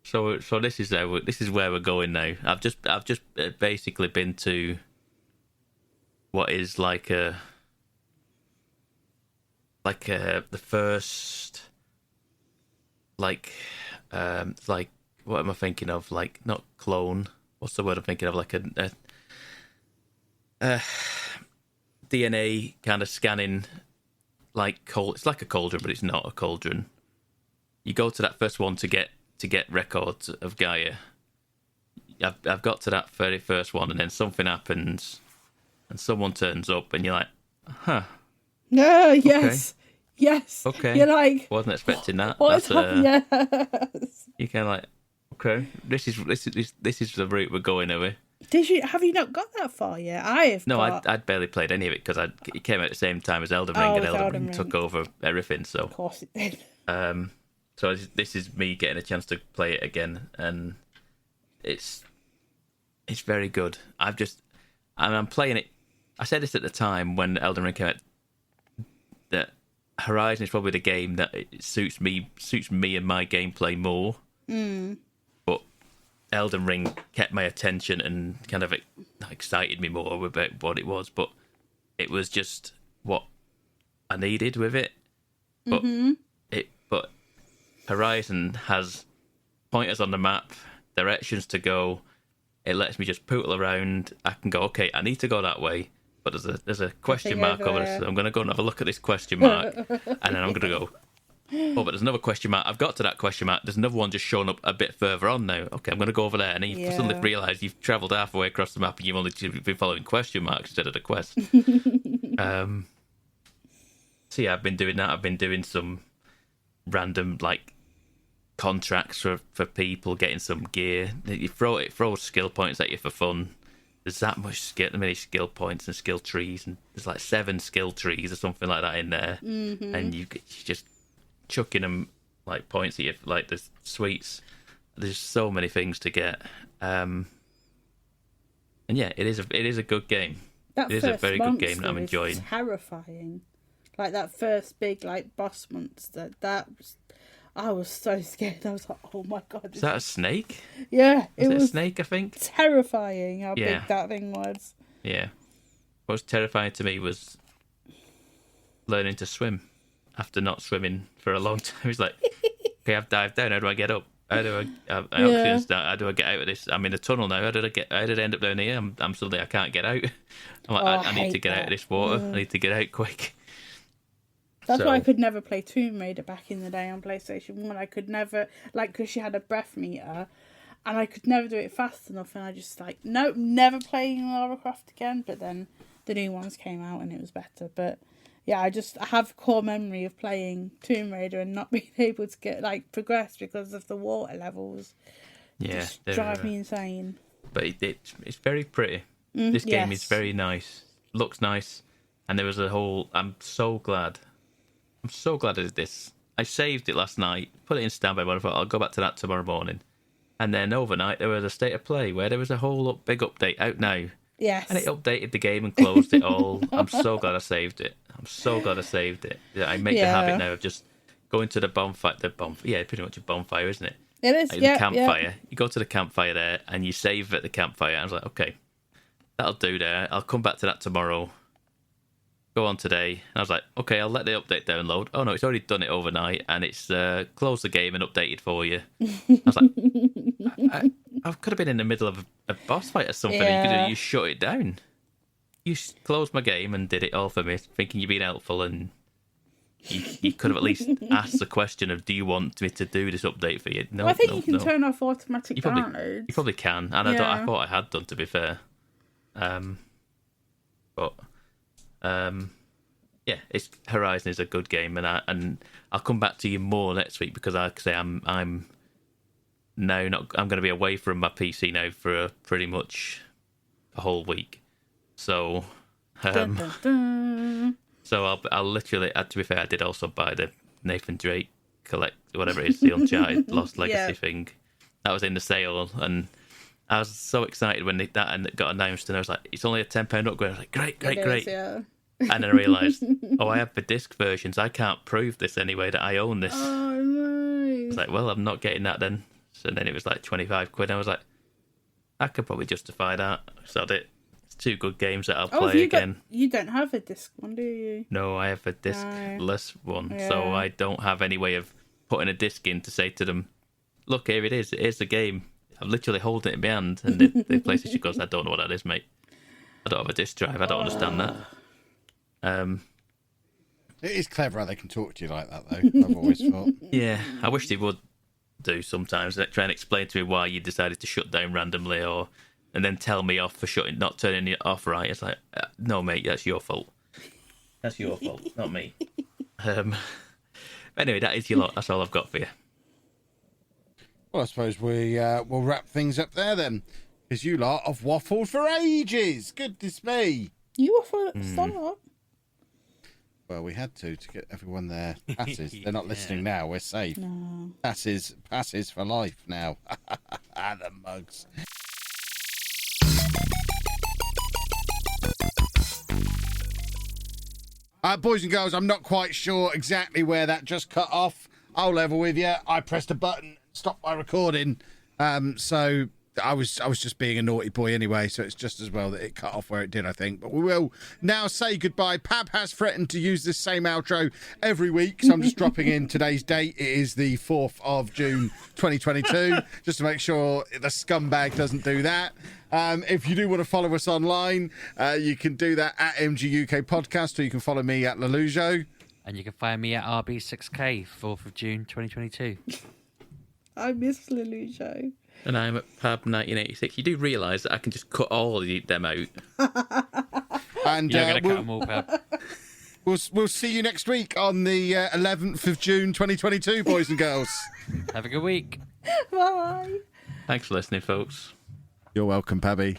So this is where we're going now. I've just basically been to what is like the first like what am I thinking of? Like, not clone. What's the word I'm thinking of? Like a DNA kind of scanning, like it's like a cauldron, but it's not a cauldron. You go to that first one to get records of Gaia. I've got to that very first one, and then something happens, and someone turns up, and you're like, No. Yes. Yes. Okay. You're like, Wasn't expecting that. what is happening? Yes. You kind of like, okay, this is the route we're going, are we? Have you not got that far yet? I have. No, got... I'd barely played any of it because it came out at the same time as Elden Ring, and Elden Ring took over everything. So of course it did. So this is me getting a chance to play it again, and it's very good. I'm playing it. I said this at the time when Elden Ring came out, that Horizon is probably the game that it suits me and my gameplay more. But Elden Ring kept my attention and kind of excited me more about what it was. But it was just what I needed with it. But but Horizon has pointers on the map, directions to go. It lets me just pootle around. I can go, okay, I need to go that way, but there's a question mark over there. So I'm going to go and have a look at this question mark, and then I'm going to go, oh, but there's another question mark. I've got to that question mark. There's another one just showing up a bit further on now. Okay, I'm going to go over there. And then you suddenly realise you've travelled halfway across the map and you've only been following question marks instead of the quest. So yeah, I've been doing that. I've been doing some random, like, contracts for people, getting some gear. It throws skill points at you for fun. There's that many skill points and skill trees, and there's like 7 skill trees or something like that in there. And you're just chucking them like points at you, like there's sweets. There's so many things to get. And yeah, it is a good game. It is a very good game that I'm enjoying. Terrifying, like that first big like boss monster. I was so scared. I was like, oh my god. Is that a snake? Yeah. It was a snake, I think? Terrifying how big that thing was. Yeah. What was terrifying to me was learning to swim after not swimming for a long time. It was like, okay, I've dived down. How do I get up? How do I get out of this? I'm in a tunnel now. How did I end up down here? I'm suddenly I can't get out. I'm like, I need to get out of this water. I need to get out quick. That's why I could never play Tomb Raider back in the day on PlayStation 1. I could never, like, because she had a breath meter, and I could never do it fast enough, and I just, like, nope, never playing Lara Croft again. But then the new ones came out, and it was better. But, yeah, I have core memory of playing Tomb Raider and not being able to get, like, progress because of the water levels. Yeah. Just drive me insane. But it's very pretty. This game is very nice. Looks nice. And there was I'm so glad I did this. I saved it last night, put it in standby mode. I thought I'll go back to that tomorrow morning. And then overnight there was a state of play where there was a whole big update out now. Yes. And it updated the game and closed it all. I'm so glad I saved it. I make the habit now of just going to the bonfire. Yeah, pretty much a bonfire, isn't it? It is. Like the campfire. You go to the campfire there and you save at the campfire. I was like, okay, that'll do there. I'll come back to that tomorrow. Go on today. And I was like, okay, I'll let the update download. Oh no, it's already done it overnight and it's closed the game and updated for you. I was like, I could have been in the middle of a boss fight or something. Yeah. You shut it down. You closed my game and did it all for me, thinking you'd been helpful, and you could have at least asked the question of, do you want me to do this update for you? No, I think you can turn off automatic downloads. You probably can, and I thought I had done, to be fair. Yeah, Horizon is a good game, and I'll come back to you more next week because like I say I'm going to be away from my PC now for pretty much a whole week. So, Dun, dun, dun. so I'll literally. To be fair, I did also buy the Nathan Drake whatever it is, the Uncharted Lost Legacy thing. That was in the sale, and I was so excited when that got announced, and I was like, it's only a £10 upgrade. I was like, great. Yeah. And then I realised, I have the disc versions. I can't prove this anyway that I own this. Oh no! I was like, well, I'm not getting that then. So then it was like 25 quid. I was like, I could probably justify that. So it's 2 good games that I'll play again. You don't have a disc one, do you? No, I have a disc-less one. Yeah. So I don't have any way of putting a disc in to say to them, look, here it is. Here's the game. I'm literally holding it in my hand. And the PlayStation goes, I don't know what that is, mate. I don't have a disc drive. I don't understand that. It is clever how they can talk to you like that, though. I've always thought. Yeah, I wish they would do sometimes. Try and explain to me why you decided to shut down randomly, and then tell me off for not turning it off right. It's like, no, mate, that's your fault. That's your fault, not me. Anyway, that is your lot. That's all I've got for you. Well, I suppose we'll wrap things up there then, because you lot have waffled for ages. Goodness me. You were for at the start. Well, we had to get everyone their passes. They're not listening now. We're safe. No. Passes for life now. The mugs. Boys and girls, I'm not quite sure exactly where that just cut off. I'll level with you. I pressed a button and stopped my recording. So I was just being a naughty boy anyway, so it's just as well that it cut off where it did, I think. But we will now say goodbye. Pab has threatened to use this same outro every week, so I'm just dropping in today's date. It is the 4th of June 2022, just to make sure the scumbag doesn't do that. If you do want to follow us online, you can do that at MGUK Podcast, or you can follow me at Lelujo. And you can find me at RB6K, 4th of June 2022. I miss Lelujo. And I'm at Pab1986. You do realise that I can just cut all of them out. And You're going to cut them all, Pab. We'll see you next week on the 11th of June 2022, boys and girls. Have a good week. Bye. Thanks for listening, folks. You're welcome, Pabby.